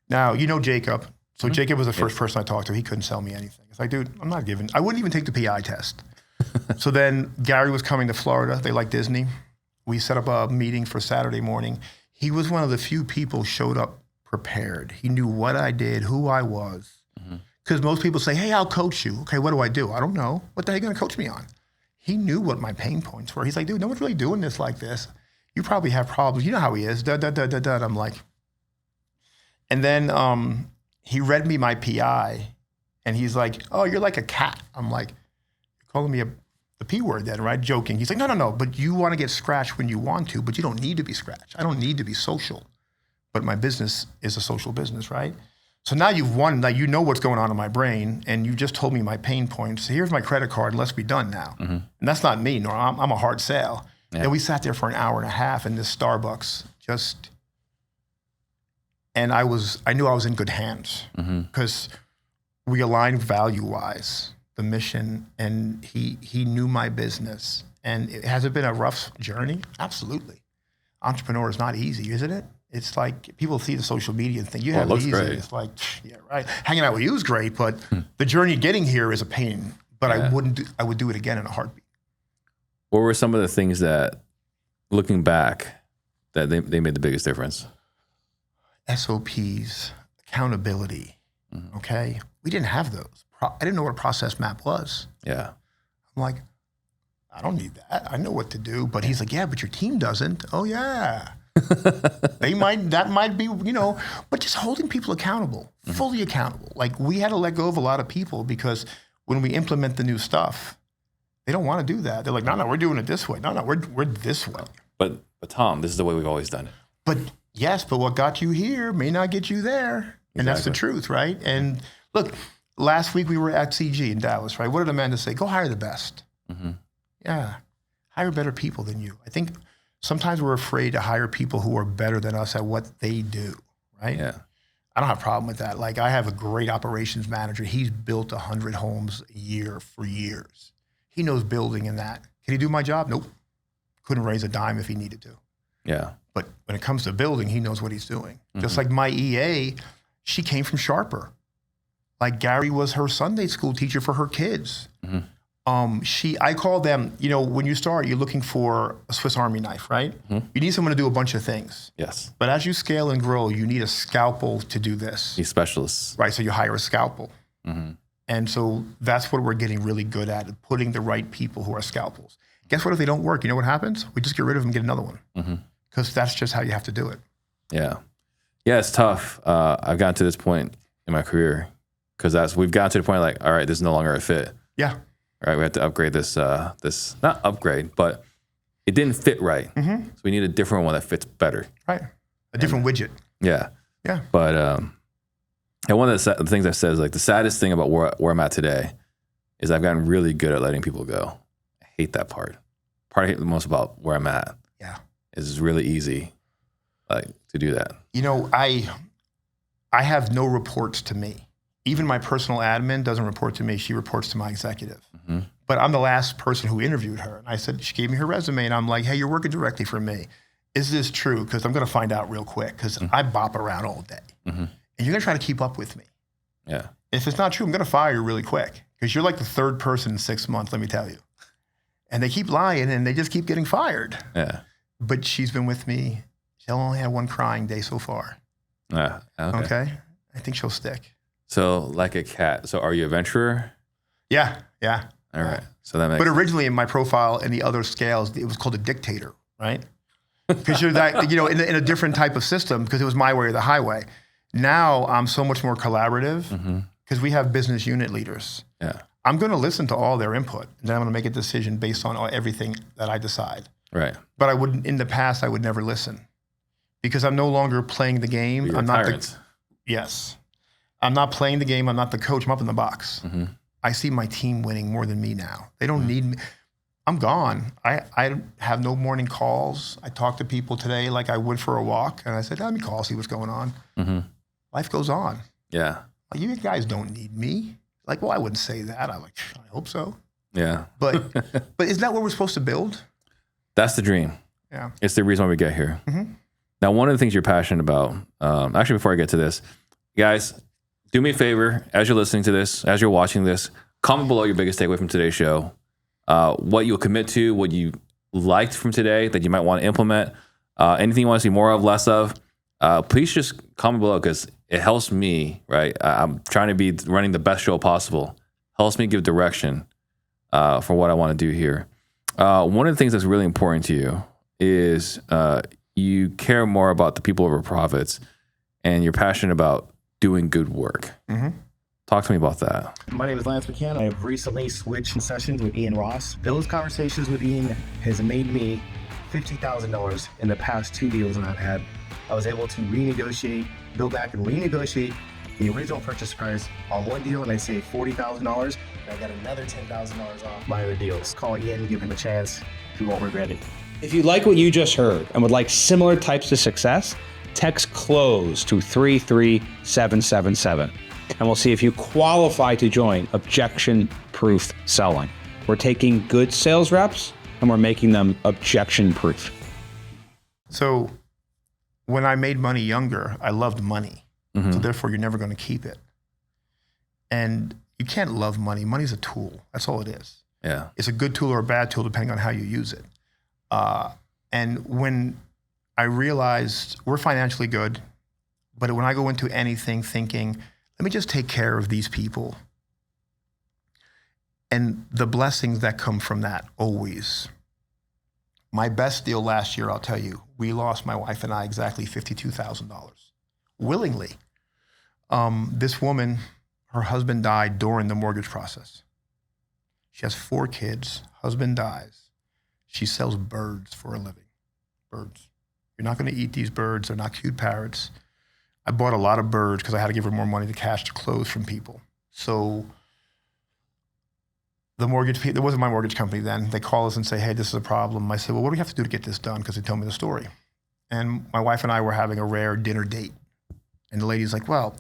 Now, Jacob. So mm-hmm. Jacob was the first person I talked to. He couldn't sell me anything. It's like, dude, I wouldn't even take the PI test. So then Gary was coming to Florida. They like Disney. We set up a meeting for Saturday morning. He was one of the few people showed up prepared. He knew what I did, who I was. Because most people say, hey, I'll coach you. Okay, what do? I don't know. What the heck are you going to coach me on? He knew what my pain points were. He's like, dude, no one's really doing this like this. You probably have problems. You know how he is. I'm like, and then he read me my PI, and he's like, oh, you're like a cat. I'm like, you're calling me the P word then, right? Joking. He's like, no, but you want to get scratched when you want to, but you don't need to be scratched. I don't need to be social. But my business is a social business, right? So now you've won, now you know what's going on in my brain, and you just told me my pain points. So here's my credit card, let's be done now. Mm-hmm. And And that's not me, nor I'm a hard sale. Yeah. And we sat there for an hour and a half in this Starbucks, and I knew I was in good hands because we aligned value-wise, the mission, and he knew my business. And has it been a rough journey? Absolutely. Entrepreneur is not easy, isn't it? It's like people see the social media and think you have it easy. Great. It's like, yeah, right. Hanging out with you is great, but the journey getting here is a pain. But I would do it again in a heartbeat. What were some of the things that, looking back, that they made the biggest difference? SOPs, accountability. Okay, we didn't have those. I didn't know what a process map was. Yeah. I'm like, I don't need that. I know what to do. But he's like, yeah, but your team doesn't. Oh yeah. That might be, but just holding people accountable, fully accountable. Like we had to let go of a lot of people because when we implement the new stuff, they don't want to do that. They're like, no, we're doing it this way. No, we're this way. But Tom, this is the way we've always done it. But yes, but what got you here may not get you there. And that's the truth, right? And look, last week we were at CG in Dallas, right? What did Amanda say? Go hire the best. Yeah, hire better people than you. I think sometimes we're afraid to hire people who are better than us at what they do, right? Yeah. I don't have a problem with that. Like I have a great operations manager. He's built 100 homes a year for years. He knows building and that. Can he do my job? Nope. Couldn't raise a dime if he needed to. Yeah. But when it comes to building, he knows what he's doing. Just like my EA, she came from Sharper. Like Gary was her Sunday school teacher for her kids. I call them, when you start, you're looking for a Swiss Army knife, right? You need someone to do a bunch of things. Yes. But as you scale and grow, you need a scalpel to do this. These specialists. Right, so you hire a scalpel. And so that's what we're getting really good at, putting the right people who are scalpels. Guess what if they don't work? You know what happens? We just get rid of them and get another one. Because that's just how you have to do it. Yeah. Yeah, it's tough. I've gotten to this point in my career because we've gotten to the point like, all right, this is no longer a fit. Yeah. All right, we have to upgrade this, not upgrade, but it didn't fit right. So we need a different one that fits better. Right. A different widget. Yeah. Yeah. But and one of the things I've said is like the saddest thing about where I'm at today is I've gotten really good at letting people go. I hate that part. Part I hate the most about where I'm at. Yeah. Is it's really easy like to do that. I have no reports to me. Even my personal admin doesn't report to me. She reports to my executive. But I'm the last person who interviewed her. And I said, she gave me her resume and I'm like, hey, you're working directly for me. Is this true? Because I'm going to find out real quick because I bop around all day. And you're going to try to keep up with me. Yeah. If it's not true, I'm going to fire you really quick because you're like the third person in 6 months, let me tell you. And they keep lying and they just keep getting fired. Yeah. But she's been with me. She'll only have one crying day so far. Okay. I think she'll stick. So like a cat. So are you a venturer? Yeah. All right. So that makes But originally in my profile and the other scales, it was called a dictator, right? Because you're that, in a different type of system because it was my way or the highway. Now I'm so much more collaborative because we have business unit leaders. Yeah. I'm going to listen to all their input and then I'm going to make a decision based on everything that I decide. Right. But in the past, I would never listen because I'm no longer playing the game. You're I'm not tyrants. Yes. I'm not playing the game. I'm not the coach. I'm up in the box. I see my team winning more than me now. They don't need me. I'm gone. I have no morning calls. I talk to people today like I would for a walk. And I said, let me call, see what's going on. Life goes on. Yeah. Like, you guys don't need me. Like, well, I wouldn't say that. I hope so. Yeah. But isn't that what we're supposed to build? That's the dream. Yeah. It's the reason why we get here. Now, one of the things you're passionate about, actually, before I get to this, guys, do me a favor, as you're listening to this, as you're watching this, comment below your biggest takeaway from today's show, what you'll commit to, what you liked from today that you might want to implement, anything you want to see more of, less of, please just comment below because it helps me, right? I'm trying to be running the best show possible. Helps me give direction for what I want to do here. One of the things that's really important to you is you care more about the people over profits and you're passionate about doing good work. Talk to me about that. My name is Lance McCann. I have recently switched sessions with Ian Ross. Those conversations with Ian has made me $50,000 in the past 2 deals that I've had. I was able to renegotiate, go back and renegotiate the original purchase price on one deal and I save $40,000, and I got another $10,000 off my other deals. Call Ian, give him a chance. You won't regret it. If you like what you just heard and would like similar types of success, text CLOSE to 33777, and we'll see if you qualify to join Objection-Proof Selling. We're taking good sales reps and we're making them objection-proof. So when I made money younger, I loved money. Mm-hmm. So therefore, you're never going to keep it. And you can't love money. Money's a tool. That's all it is. Yeah. It's a good tool or a bad tool depending on how you use it. And when I realized we're financially good, but when I go into anything thinking, let me just take care of these people, and the blessings that come from that always. My best deal last year, I'll tell you, we lost, my wife and I, exactly $52,000 willingly. This woman, her husband died during the mortgage process. She has 4 kids, husband dies. She sells birds for a living. Birds. You're not going to eat these birds. They're not cute parrots. I bought a lot of birds because I had to give her more money to cash to close from people. So the mortgage people, it wasn't my mortgage company then. They call us and say, hey, this is a problem. I said, well, what do we have to do to get this done? Because they told me the story. And my wife and I were having a rare dinner date. And the lady's like, well,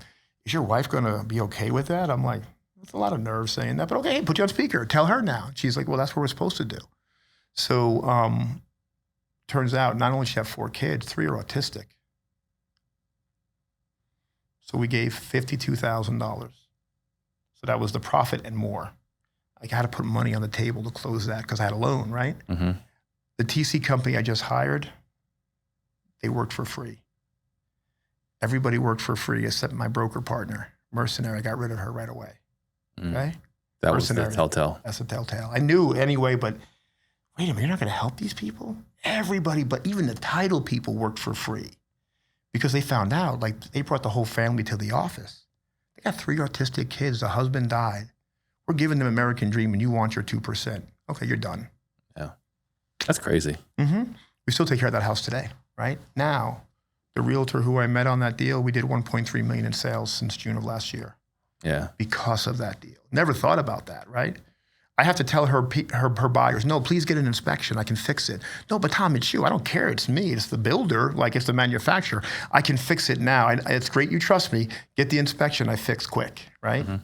is your wife going to be okay with that? I'm like, that's a lot of nerve saying that, but okay, put you on speaker. Tell her now. She's like, well, that's what we're supposed to do. So turns out not only does she have 4 kids, 3 are autistic. So we gave $52,000. So that was the profit and more. I had to put money on the table to close that because I had a loan, right? Mm-hmm. The TC company I just hired, they worked for free. Everybody worked for free except my broker partner, Mercenary. I got rid of her right away. Okay? That was the telltale. That's a telltale. I knew anyway, but wait a minute, you're not going to help these people? Everybody, but even the title people worked for free because they found out, like they brought the whole family to the office. They got 3 autistic kids. The husband died. We're giving them American dream and you want your 2%. Okay, you're done. Yeah. That's crazy. Mm-hmm. We still take care of that house today, right? Now, the realtor who I met on that deal, we did $1.3 million in sales since June of last year. Yeah. Because of that deal. Never thought about that, right? I have to tell her buyers, no, please get an inspection. I can fix it. No, but Tom, it's you. I don't care. It's me. It's the builder. Like it's the manufacturer. I can fix it now. It's great. You trust me. Get the inspection. I fix quick, right? Mm-hmm.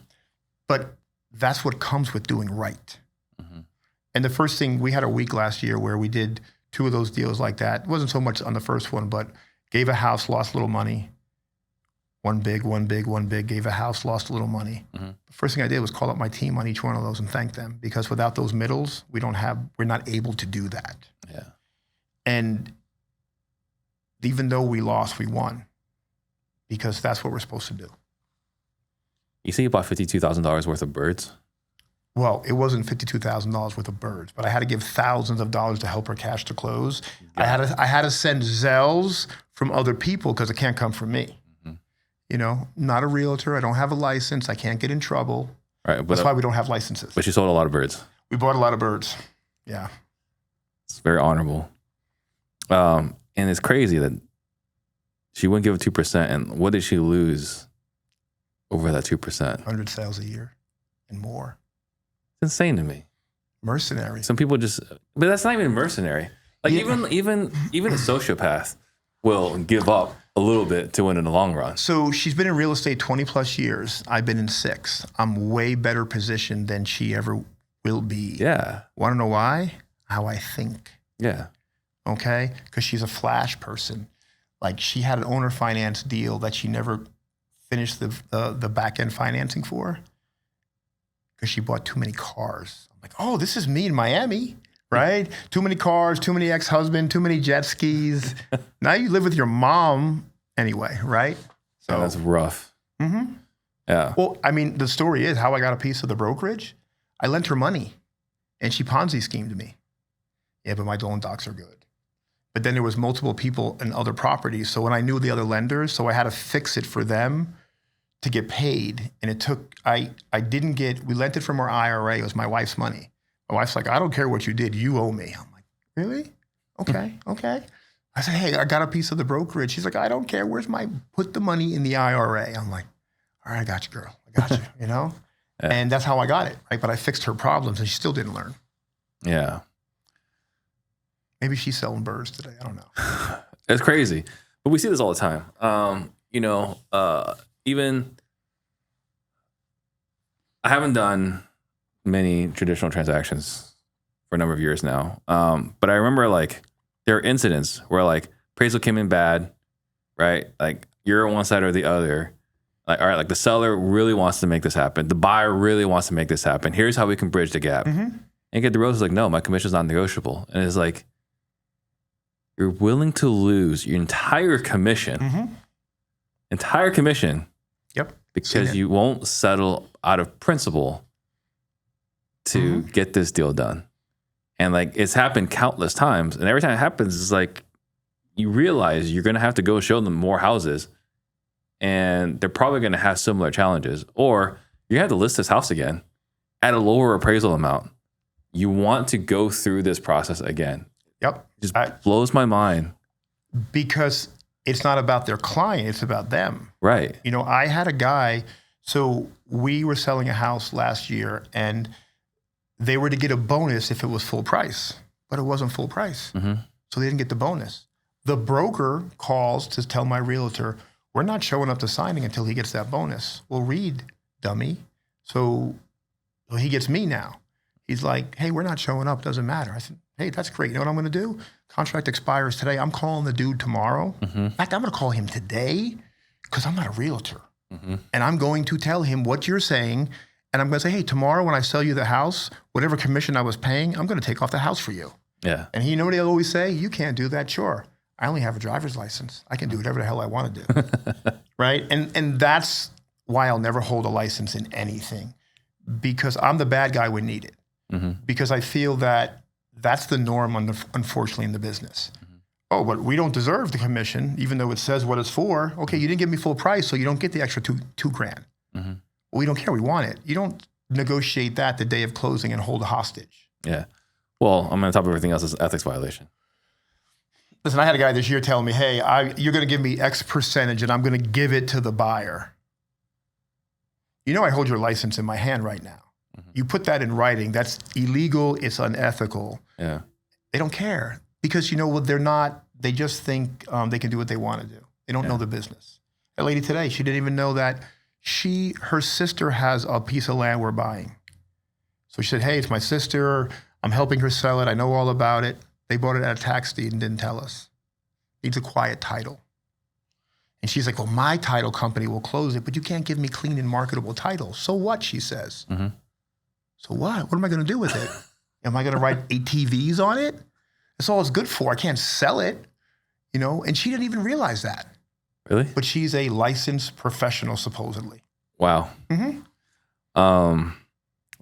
But that's what comes with doing right. Mm-hmm. And the first thing, we had a week last year where we did 2 of those deals like that. It wasn't so much on the first one, but gave a house, lost a little money. One big, gave a house, lost a little money. Mm-hmm. The first thing I did was call up my team on each one of those and thank them because without those middles, we're not able to do that. Yeah. And even though we lost, we won because that's what we're supposed to do. You say you bought $52,000 worth of birds? Well, it wasn't $52,000 worth of birds, but I had to give thousands of dollars to help her cash to close. Yeah. I had to send Zells from other people because it can't come from me. Mm-hmm. You know, not a realtor. I don't have a license. I can't get in trouble. Right. But, that's why we don't have licenses. But you sold a lot of birds. We bought a lot of birds. Yeah. It's very honorable. And it's crazy that she wouldn't give it 2%. And what did she lose over that 2%? 100 sales a year and more. It's insane to me. Mercenary. Some people just, but that's not even mercenary. Like Yeah. even a sociopath will give up a little bit to win in the long run. So she's been in real estate 20 plus years. I've been in 6. I'm way better positioned than she ever will be. Yeah. Want to know why? How I think. Yeah. Okay? Because she's a flash person. Like she had an owner finance deal that she never finished the back end financing for because she bought too many cars. I'm like, oh, this is me in Miami, right? Too many cars, too many ex-husband, too many jet skis. Now you live with your mom anyway, right? So that's rough. Mm-hmm. Yeah. Well, I mean, the story is how I got a piece of the brokerage. I lent her money and she Ponzi schemed me. Yeah, but my loan docs are good. But then there was multiple people in other properties. So when I knew the other lenders, so I had to fix it for them to get paid. And it took, we lent it from our IRA. It was my wife's money. My wife's like, I don't care what you did. You owe me. I'm like, really? Okay. I said, hey, I got a piece of the brokerage. She's like, I don't care. Put the money in the IRA. I'm like, all right, I got you, girl. I got you, you know? And that's how I got it, right? But I fixed her problems and she still didn't learn. Yeah. Maybe she's selling birds today. I don't know. It's crazy. But we see this all the time. Even I haven't done many traditional transactions for a number of years now. But I remember like there are incidents where like appraisal came in bad, right? Like you're on one side or the other. Like, all right, like the seller really wants to make this happen. The buyer really wants to make this happen. Here's how we can bridge the gap. And get the rose is like, no, my commission's not negotiable. And it's like, you're willing to lose your entire commission. Yep. Because you won't settle out of principle to get this deal done. And like, it's happened countless times. And every time it happens, it's like, you realize you're going to have to go show them more houses. And they're probably going to have similar challenges. Or you have to list this house again at a lower appraisal amount. You want to go through this process again. Yep. It just blows my mind. Because it's not about their client, it's about them. Right. You know, I had a guy, so we were selling a house last year and they were to get a bonus if it was full price, but it wasn't full price. So they didn't get the bonus. The broker calls to tell my realtor, we're not showing up to signing until he gets that bonus. Well, read, dummy. So he gets me now. He's like, hey, we're not showing up. Doesn't matter. I said, hey, that's great. You know what I'm going to do? Contract expires today. I'm calling the dude tomorrow. In fact, I'm going to call him today because I'm not a realtor. And I'm going to tell him what you're saying. And I'm going to say, hey, tomorrow when I sell you the house, whatever commission I was paying, I'm going to take off the house for you. Yeah. And you know what they always say? You can't do that. Sure. I only have a driver's license. I can do whatever the hell I want to do. Right? And that's why I'll never hold a license in anything, because I'm the bad guy when needed. Because I feel that that's the norm, unfortunately, in the business. Oh, but we don't deserve the commission, even though it says what it's for. Okay, you didn't give me full price, so you don't get the extra two grand. Well, we don't care. We want it. You don't negotiate that the day of closing and hold a hostage. Yeah. Well, I'm on top of everything else, is ethics violation. Listen, I had a guy this year telling me, hey, you're going to give me X percentage and I'm going to give it to the buyer. You know I hold your license in my hand right now. You put that in writing. That's illegal. It's unethical. Yeah. They don't care because, you know what, they're not, they just think they can do what they want to do. They don't know the business. A lady today, she didn't even know that her sister has a piece of land we're buying. So she said, hey, it's my sister. I'm helping her sell it. I know all about it. They bought it at a tax deed and didn't tell us. Needs a quiet title. And she's like, well, my title company will close it, but you can't give me clean and marketable title. So what, she says. So what? What am I going to do with it? Am I going to write ATVs on it? That's all it's good for. I can't sell it, you know? And she didn't even realize that. Really? But she's a licensed professional, supposedly. Wow. Well,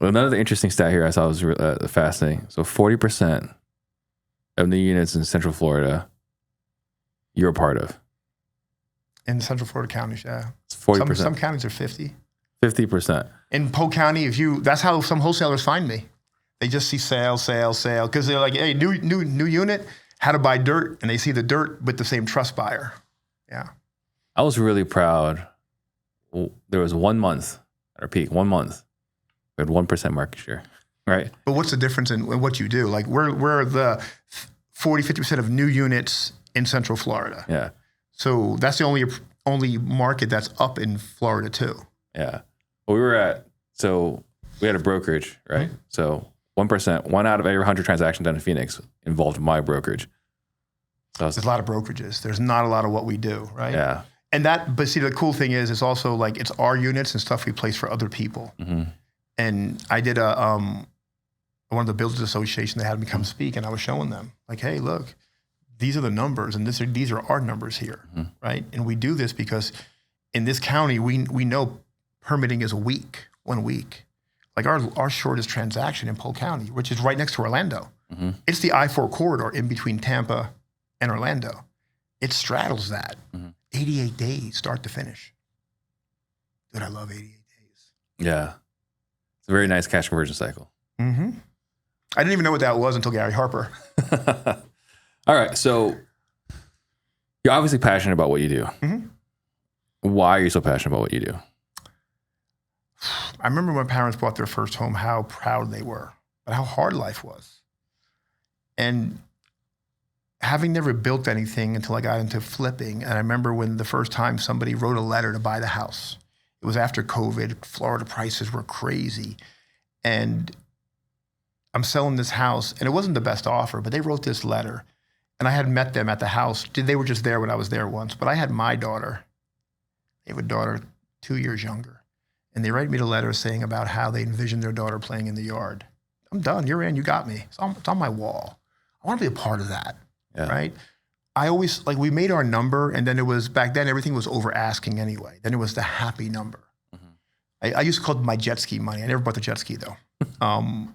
another interesting stat here I thought was fascinating. So 40% of the units in Central Florida, you're a part of. In Central Florida counties, yeah. It's 40%. Some counties are 50. 50%. In Polk County, that's how some wholesalers find me. They just see sale, because they're like, hey, new unit, how to buy dirt, and they see the dirt with the same trust buyer. Yeah. I was really proud. There was 1 month at our peak, 1 month. We had 1% market share, right? But what's the difference in what you do? Like we're the 40-50% of new units in Central Florida. Yeah. So that's the only market that's up in Florida too. Yeah. Well, we had a brokerage, right? So 1%, 1 out of every 100 transactions done in Phoenix involved my brokerage. So there's a lot of brokerages. There's not a lot of what we do, right? Yeah. But see, the cool thing is, it's also like it's our units and stuff we place for other people. And I did one of the builders association, they had me come speak, and I was showing them like, hey, look, these are the numbers, and these are our numbers here, right? And we do this because in this county, we know permitting is 1 week. Like our shortest transaction in Polk County, which is right next to Orlando. It's the I-4 corridor in between Tampa and Orlando. It straddles that. 88 days, start to finish. Dude, I love 88 days. Yeah. It's a very nice cash conversion cycle. I didn't even know what that was until Gary Harper. All right. So you're obviously passionate about what you do. Why are you so passionate about what you do? I remember when parents bought their first home, how proud they were, but how hard life was. And having never built anything until I got into flipping, and I remember when the first time somebody wrote a letter to buy the house. It was after COVID. Florida prices were crazy. And I'm selling this house, and it wasn't the best offer, but they wrote this letter. And I had met them at the house. They were just there when I was there once, but I had my daughter. They have a daughter 2 years younger. And they write me a letter saying about how they envisioned their daughter playing in the yard. I'm done. You're in. You got me. It's on my wall. I want to be a part of that, right? I always, like, we made our number, and then it was, back then, everything was over asking anyway. Then it was the happy number. I used to call it my jet ski money. I never bought the jet ski, though. And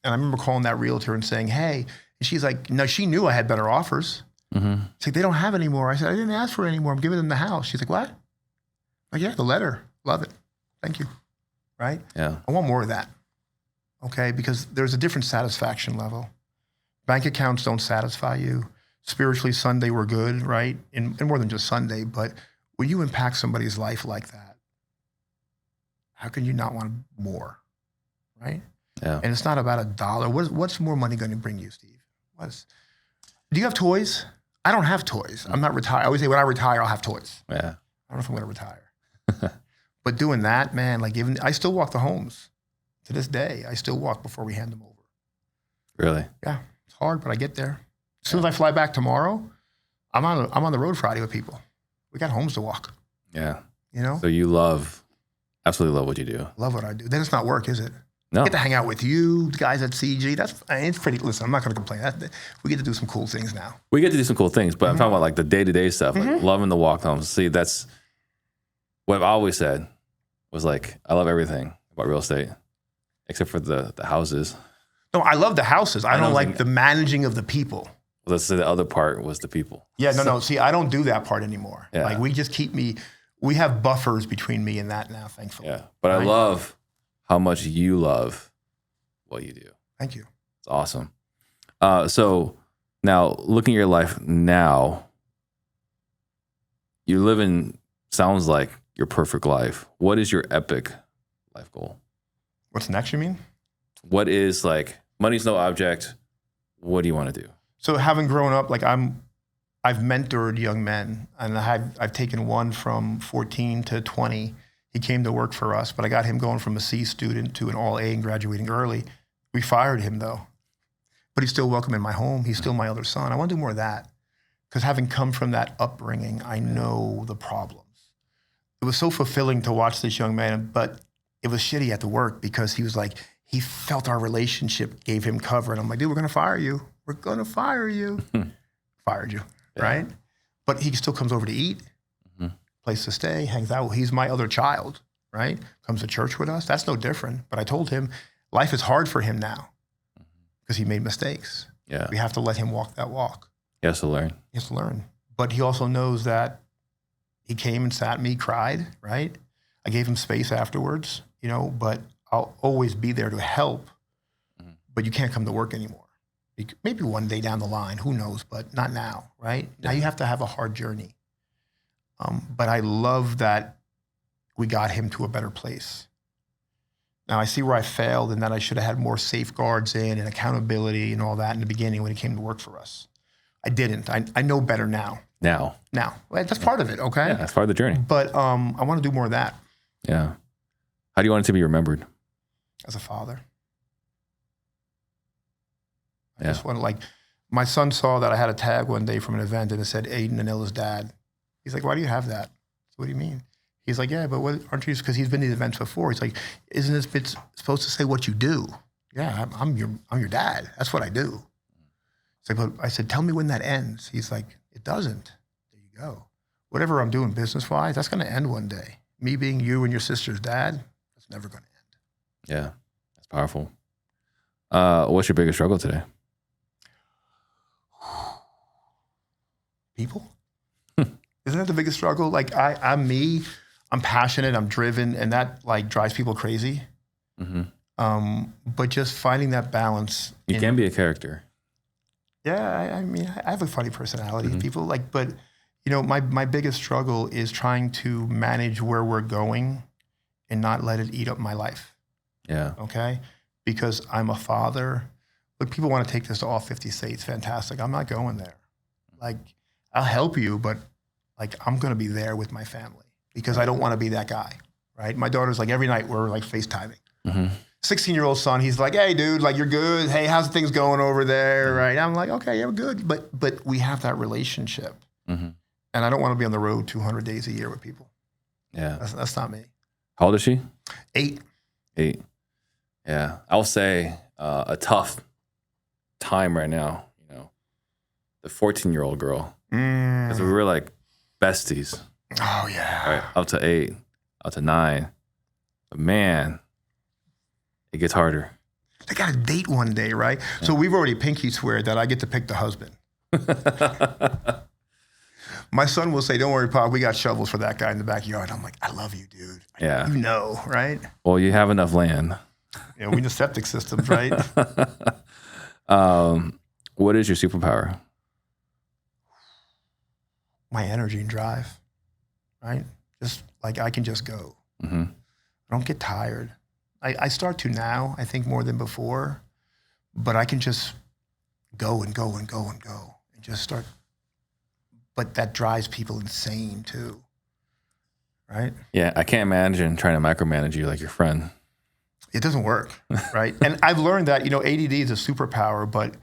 I remember calling that realtor and saying, hey, and she's like, no, she knew I had better offers. She's like, they don't have any more. I said, I didn't ask for any more. I'm giving them the house. She's like, what? I'm like, yeah, the letter. Love it. Thank you. Right? Yeah. I want more of that. Okay? Because there's a different satisfaction level. Bank accounts don't satisfy you. Spiritually, Sunday we're good, right? And more than just Sunday, but when you impact somebody's life like that, how can you not want more, right? Yeah. And it's not about $1. What's more money going to bring you, Steve? Do you have toys? I don't have toys. I'm not retired. I always say when I retire, I'll have toys. Yeah. I don't know if I'm going to retire. But doing that, man, like I still walk the homes to this day. I still walk before we hand them over. Really? Yeah, it's hard, but I get there. As soon as I fly back tomorrow, I'm on the road Friday with people. We got homes to walk. Yeah. You know? So you absolutely love what you do. Love what I do. Then it's not work, is it? No. Get to hang out with you, guys at CG. It's pretty, listen, I'm not going to complain. We get to do some cool things now. We get to do some cool things, but I'm talking about like the day-to-day stuff, like loving the walk homes. See, that's what I've always said was like, I love everything about real estate, except for the houses. No, I love the houses. I don't like the managing of the people. Let's say the other part was the people. Yeah, no. See, I don't do that part anymore. Yeah. Like we have buffers between me and that now, thankfully. Yeah, but I love how much you love what you do. Thank you. It's awesome. So now looking at your life now, you live in, sounds like your perfect life. What is your epic life goal? What's next, you mean? What is like, money's no object. What do you want to do? So having grown up, like I've mentored young men, and I've taken one from 14 to 20. He came to work for us, but I got him going from a C student to an all A and graduating early. We fired him though, but he's still welcome in my home. He's still my other son. I want to do more of that because having come from that upbringing, I know the problems. It was so fulfilling to watch this young man, but it was shitty at the work because he was like, he felt our relationship gave him cover. And I'm like, dude, we're going to fire you. We're going to fire you. Fired you, right? But he still comes over to eat, place to stay, hangs out. He's my other child, right? Comes to church with us. That's no different. But I told him life is hard for him now because he made mistakes. Yeah. We have to let him walk that walk. He has to learn. He has to learn. But he also knows that he came and sat me, cried, right? I gave him space afterwards, but I'll always be there to help. But you can't come to work anymore. Maybe one day down the line, who knows, but not now, right? Now you have to have a hard journey. But I love that we got him to a better place. Now I see where I failed and that I should have had more safeguards in and accountability and all that in the beginning when he came to work for us. I didn't. I know better now. Now. Well, that's part of it, okay? Yeah, that's part of the journey. But I want to do more of that. Yeah. How do you want it to be remembered? As a father. I Yeah. just want to, like, my son saw that I had a tag one day from an event and it said Aiden Anilla's dad. He's like, why do you have that? What do you mean? He's like, yeah, but what aren't you? Because he's been to these events before. He's like, isn't this bit supposed to say what you do? Yeah, I'm your dad. That's what I do. It's like, but I said, tell me when that ends. He's like, it doesn't. There you go. Whatever I'm doing business-wise, that's going to end one day. Me being you and your sister's dad, that's never going to end. Yeah, that's powerful. What's your biggest struggle today? People. Isn't that the biggest struggle? Like I'm me, I'm passionate, I'm driven, and that like drives people crazy. But just finding that balance. You can be a character. Yeah, I mean, I have a funny personality. People like, but my biggest struggle is trying to manage where we're going and not let it eat up my life. Yeah. Okay? Because I'm a father. Look, people want to take this to all 50 states. Fantastic. I'm not going there. Like, I'll help you, but like, I'm going to be there with my family because I don't want to be that guy, right? My daughter's like, every night we're like FaceTiming. 16-year-old son, he's like, hey, dude, like, you're good. Hey, how's things going over there, right? I'm like, okay, yeah, we're good. But we have that relationship. And I don't want to be on the road 200 days a year with people. Yeah. That's not me. How old is she? 8. 8. Yeah. I'll say a tough time right now, you know, the 14-year-old girl. Because we were like besties. Oh, yeah. Right? Up to 8, up to 9. But man, it gets harder. They got a date one day, right? Yeah. So we've already pinky swear that I get to pick the husband. My son will say, don't worry, Pop, we got shovels for that guy in the backyard. I'm like, I love you, dude. Yeah. You know, right? Well, you have enough land. You know, we need septic systems, right? What is your superpower? My energy and drive, right? Just like I can just go. I don't get tired. I start to now, I think more than before, but I can just go and go and go and go and just start. But that drives people insane too, right? Yeah, I can't imagine trying to micromanage you like your friend. It doesn't work, right? And I've learned that, you know, ADD is a superpower, but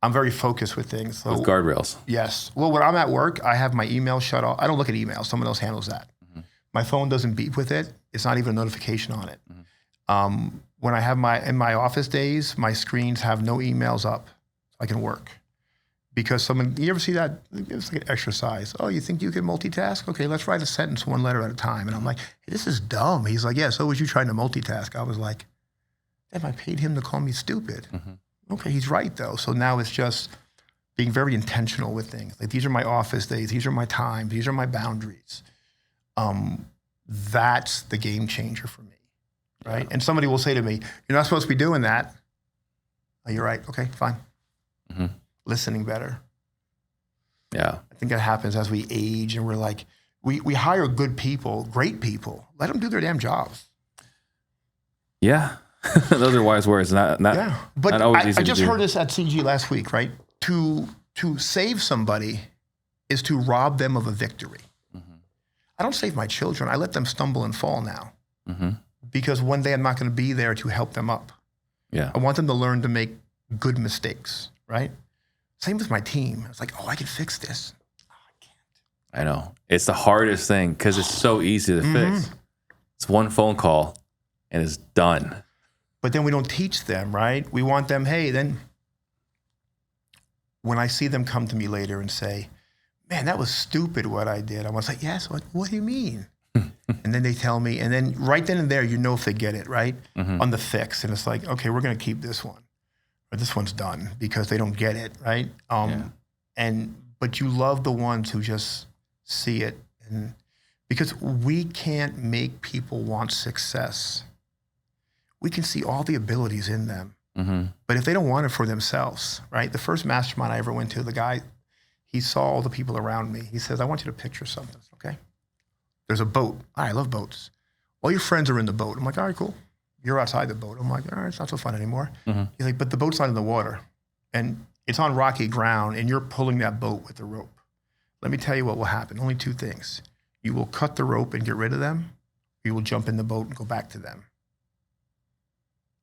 I'm very focused with things. So, with guardrails. Yes. Well, when I'm at work, I have my email shut off. I don't look at emails. Someone else handles that. My phone doesn't beep with it. It's not even a notification on it. When I have in my office days, my screens have no emails up. I can work. Because you ever see that? It's like an exercise. Oh, you think you can multitask? Okay, let's write a sentence one letter at a time. And I'm like, hey, this is dumb. He's like, yeah, so was you trying to multitask? I was like, damn, I paid him to call me stupid. Okay, he's right though. So now it's just being very intentional with things. Like, these are my office days. These are my times. These are my boundaries. That's the game changer for me, right? And somebody will say to me, you're not supposed to be doing that. Oh, you're right. Okay, fine. Listening better. Yeah. I think that happens as we age and we're like, we hire good people, great people. Let them do their damn jobs. Yeah. Those are wise words. Not but always easy I just to do. heard this at CG last week, right? To save somebody is to rob them of a victory. I don't save my children. I let them stumble and fall now. Because one day I'm not going to be there to help them up. Yeah. I want them to learn to make good mistakes, right? Same with my team. It's like, oh, I can fix this. Oh, I can't. I know. It's the hardest thing because it's so easy to fix. It's one phone call and it's done. But then we don't teach them, right? We want them, hey, then when I see them come to me later and say, man, that was stupid what I did. I want to say, yes, what do you mean? And then they tell me, and then right then and there, you know if they get it, right? On the fix. And it's like, okay, we're going to keep this one. Or this one's done because they don't get it, right? But you love the ones who just see it. And because we can't make people want success. We can see all the abilities in them. But if they don't want it for themselves, right? The first mastermind I ever went to, the guy, he saw all the people around me. He says, I want you to picture something, okay? There's a boat. I love boats. All your friends are in the boat. I'm like, all right, cool. You're outside the boat. I'm like, all right, it's not so fun anymore. He's like, but the boat's not in the water. And it's on rocky ground, and you're pulling that boat with the rope. Let me tell you what will happen. Only 2 things. You will cut the rope and get rid of them. Or you will jump in the boat and go back to them.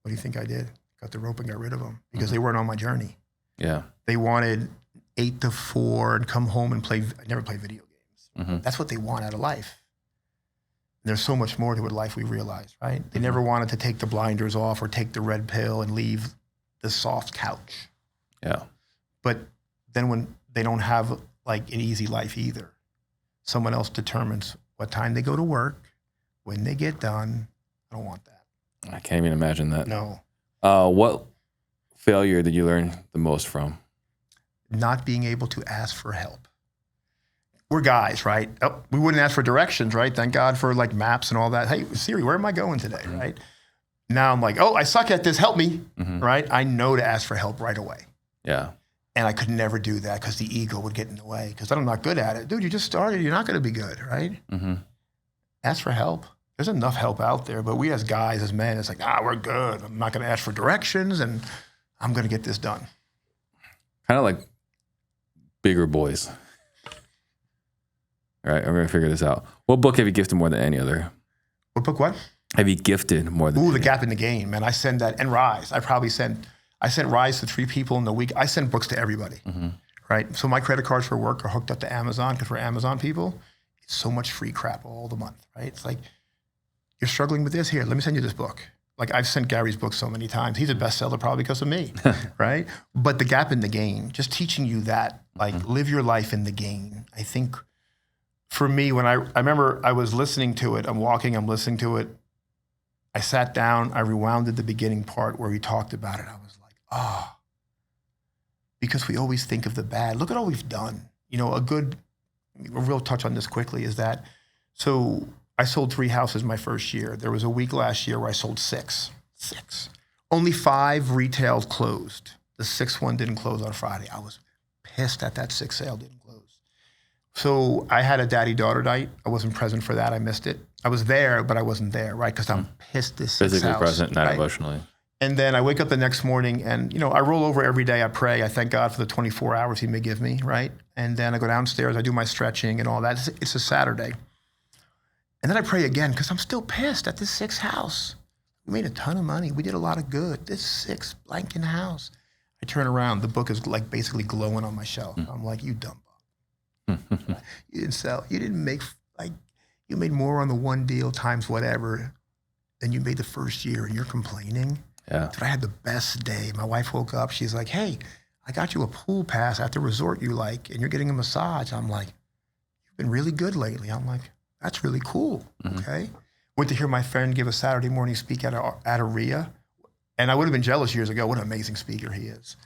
What do you think I did? Cut the rope and got rid of them because they weren't on my journey. Yeah. They wanted 8 to 4 and come home and play. I never played video games. That's what they want out of life. There's so much more to it life we realize, right? They never wanted to take the blinders off or take the red pill and leave the soft couch. Yeah. But then when they don't have like an easy life either, someone else determines what time they go to work, when they get done. I don't want that. I can't even imagine that. No. What failure did you learn the most from? Not being able to ask for help. We're guys, right? Oh, we wouldn't ask for directions, right? Thank God for like maps and all that. Hey, Siri, where am I going today, right? Now I'm like, oh, I suck at this. Help me, right? I know to ask for help right away. Yeah. And I could never do that because the ego would get in the way because I'm not good at it. Dude, you just started. You're not going to be good, right? Ask for help. there's enough help out there. But we as guys, as men, it's like, we're good. I'm not going to ask for directions, and I'm going to get this done. Kind of like bigger boys. All right, I'm going to figure this out. What book have you gifted more than any other? What book, what? Have you gifted more than The any? Gap in the Game, man. I send that, and Rise. I sent Rise to 3 people in the week. I send books to everybody, right? So my credit cards for work are hooked up to Amazon because we're Amazon people. It's so much free crap all the month, right? It's like, you're struggling with this? Here, let me send you this book. Like, I've sent Gary's book so many times. He's a bestseller probably because of me, right? But The Gap in the Game, just teaching you that, like, live your life in the game. I think for me, when I remember I was listening to it, I'm listening to it. I sat down, I rewounded the beginning part where he talked about it. I was like, because we always think of the bad. Look at all we've done. You know, a real touch on this quickly is that, so I sold 3 houses my first year. There was a week last year where I sold 6. Only 5 retail closed. The 6th one didn't close on Friday. I was pissed that 6th sale didn't close. So I had a daddy-daughter night. I wasn't present for that. I missed it. I was there, but I wasn't there, right? Because I'm pissed this 6th Physically house, present, not right? emotionally. And then I wake up the next morning and, you know, I roll over every day. I pray. I thank God for the 24 hours he may give me, right? And then I go downstairs. I do my stretching and all that. It's a Saturday. And then I pray again because I'm still pissed at this 6th house. We made a ton of money. We did a lot of good. This 6th blanking house. I turn around. The book is like basically glowing on my shelf. I'm like, you dumb bum. You didn't sell. You didn't make, like, you made more on the one deal times whatever than you made the first year and you're complaining. Yeah. Dude, I had the best day. My wife woke up. She's like, hey, I got you a pool pass at the resort you like, and you're getting a massage. I'm like, you've been really good lately. I'm like, that's really cool. Okay. Went to hear my friend give a Saturday morning speak at a RIA. And I would have been jealous years ago. What an amazing speaker he is.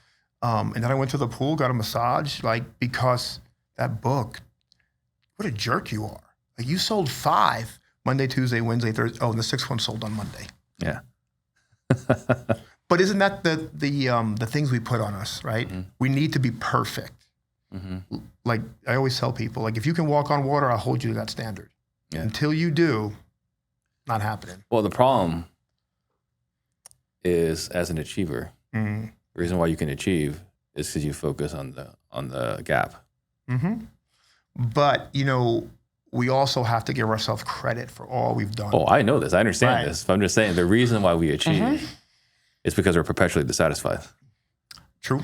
And then I went to the pool, got a massage, like, because that book, what a jerk you are. Like, you sold 5 Monday, Tuesday, Wednesday, Thursday. Oh, and the 6th one sold on Monday. Yeah. But isn't that the things we put on us, right? We need to be perfect. Like I always tell people, like, if you can walk on water, I'll hold you to that standard. Yeah. Until you do, not happening. Well, the problem is, as an achiever, the reason why you can achieve is because you focus on the gap. But, you know, we also have to give ourselves credit for all we've done. Oh, I know this. I understand Right. this. But I'm just saying the reason why we achieve is because we're perpetually dissatisfied. True.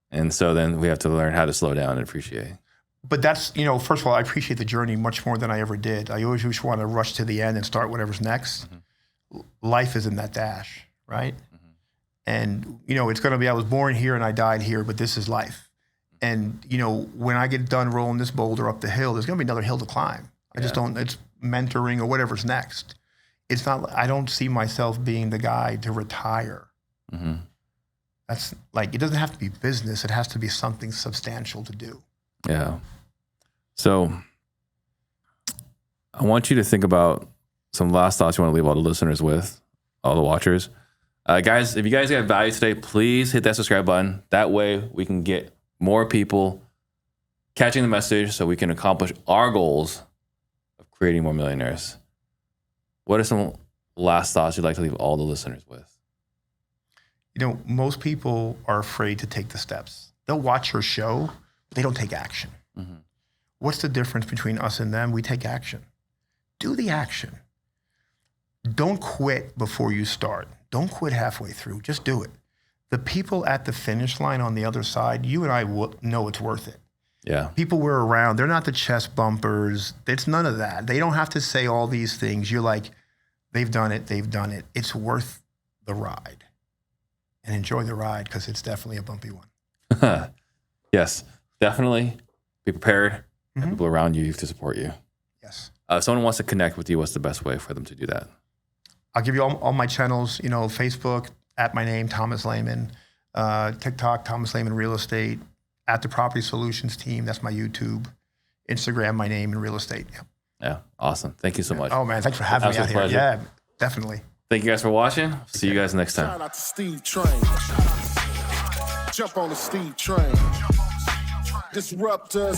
And so then we have to learn how to slow down and appreciate. But that's, you know, first of all, I appreciate the journey much more than I ever did. I always just want to rush to the end and start whatever's next. Life is in that dash, right? And, you know, it's going to be, I was born here and I died here, but this is life. And, you know, when I get done rolling this boulder up the hill, there's going to be another hill to climb. I just don't, it's mentoring or whatever's next. It's not, I don't see myself being the guy to retire. That's like, it doesn't have to be business. It has to be something substantial to do. Yeah. So I want you to think about some last thoughts you want to leave all the listeners with, all the watchers. Guys, if you guys got value today, please hit that subscribe button. That way we can get more people catching the message so we can accomplish our goals of creating more millionaires. What are some last thoughts you'd like to leave all the listeners with? You know, most people are afraid to take the steps. They'll watch your show, but they don't take action. What's the difference between us and them? We take action. Do the action. Don't quit before you start. Don't quit halfway through. Just do it. The people at the finish line on the other side, you and I know it's worth it. Yeah. People we're around, they're not the chest bumpers. It's none of that. They don't have to say all these things. You're like, they've done it. They've done it. It's worth the ride. And enjoy the ride because it's definitely a bumpy one. Yes, definitely. Be prepared. Have people around you to support you. Yes. If someone wants to connect with you, what's the best way for them to do that? I'll give you all my channels, you know, Facebook, at my name, Thomas Lehmann, TikTok, Thomas Lehmann Real Estate, at the Property Solutions Team, that's my YouTube, Instagram, my name, and real estate. Yep. Yeah, awesome. Thank you so much. Oh, man, thanks for having me out Absolute here. pleasure. Yeah, definitely. Thank you guys for watching. See you guys next time. Shout out to Steve Train. Jump on the Steve Train. Disruptors.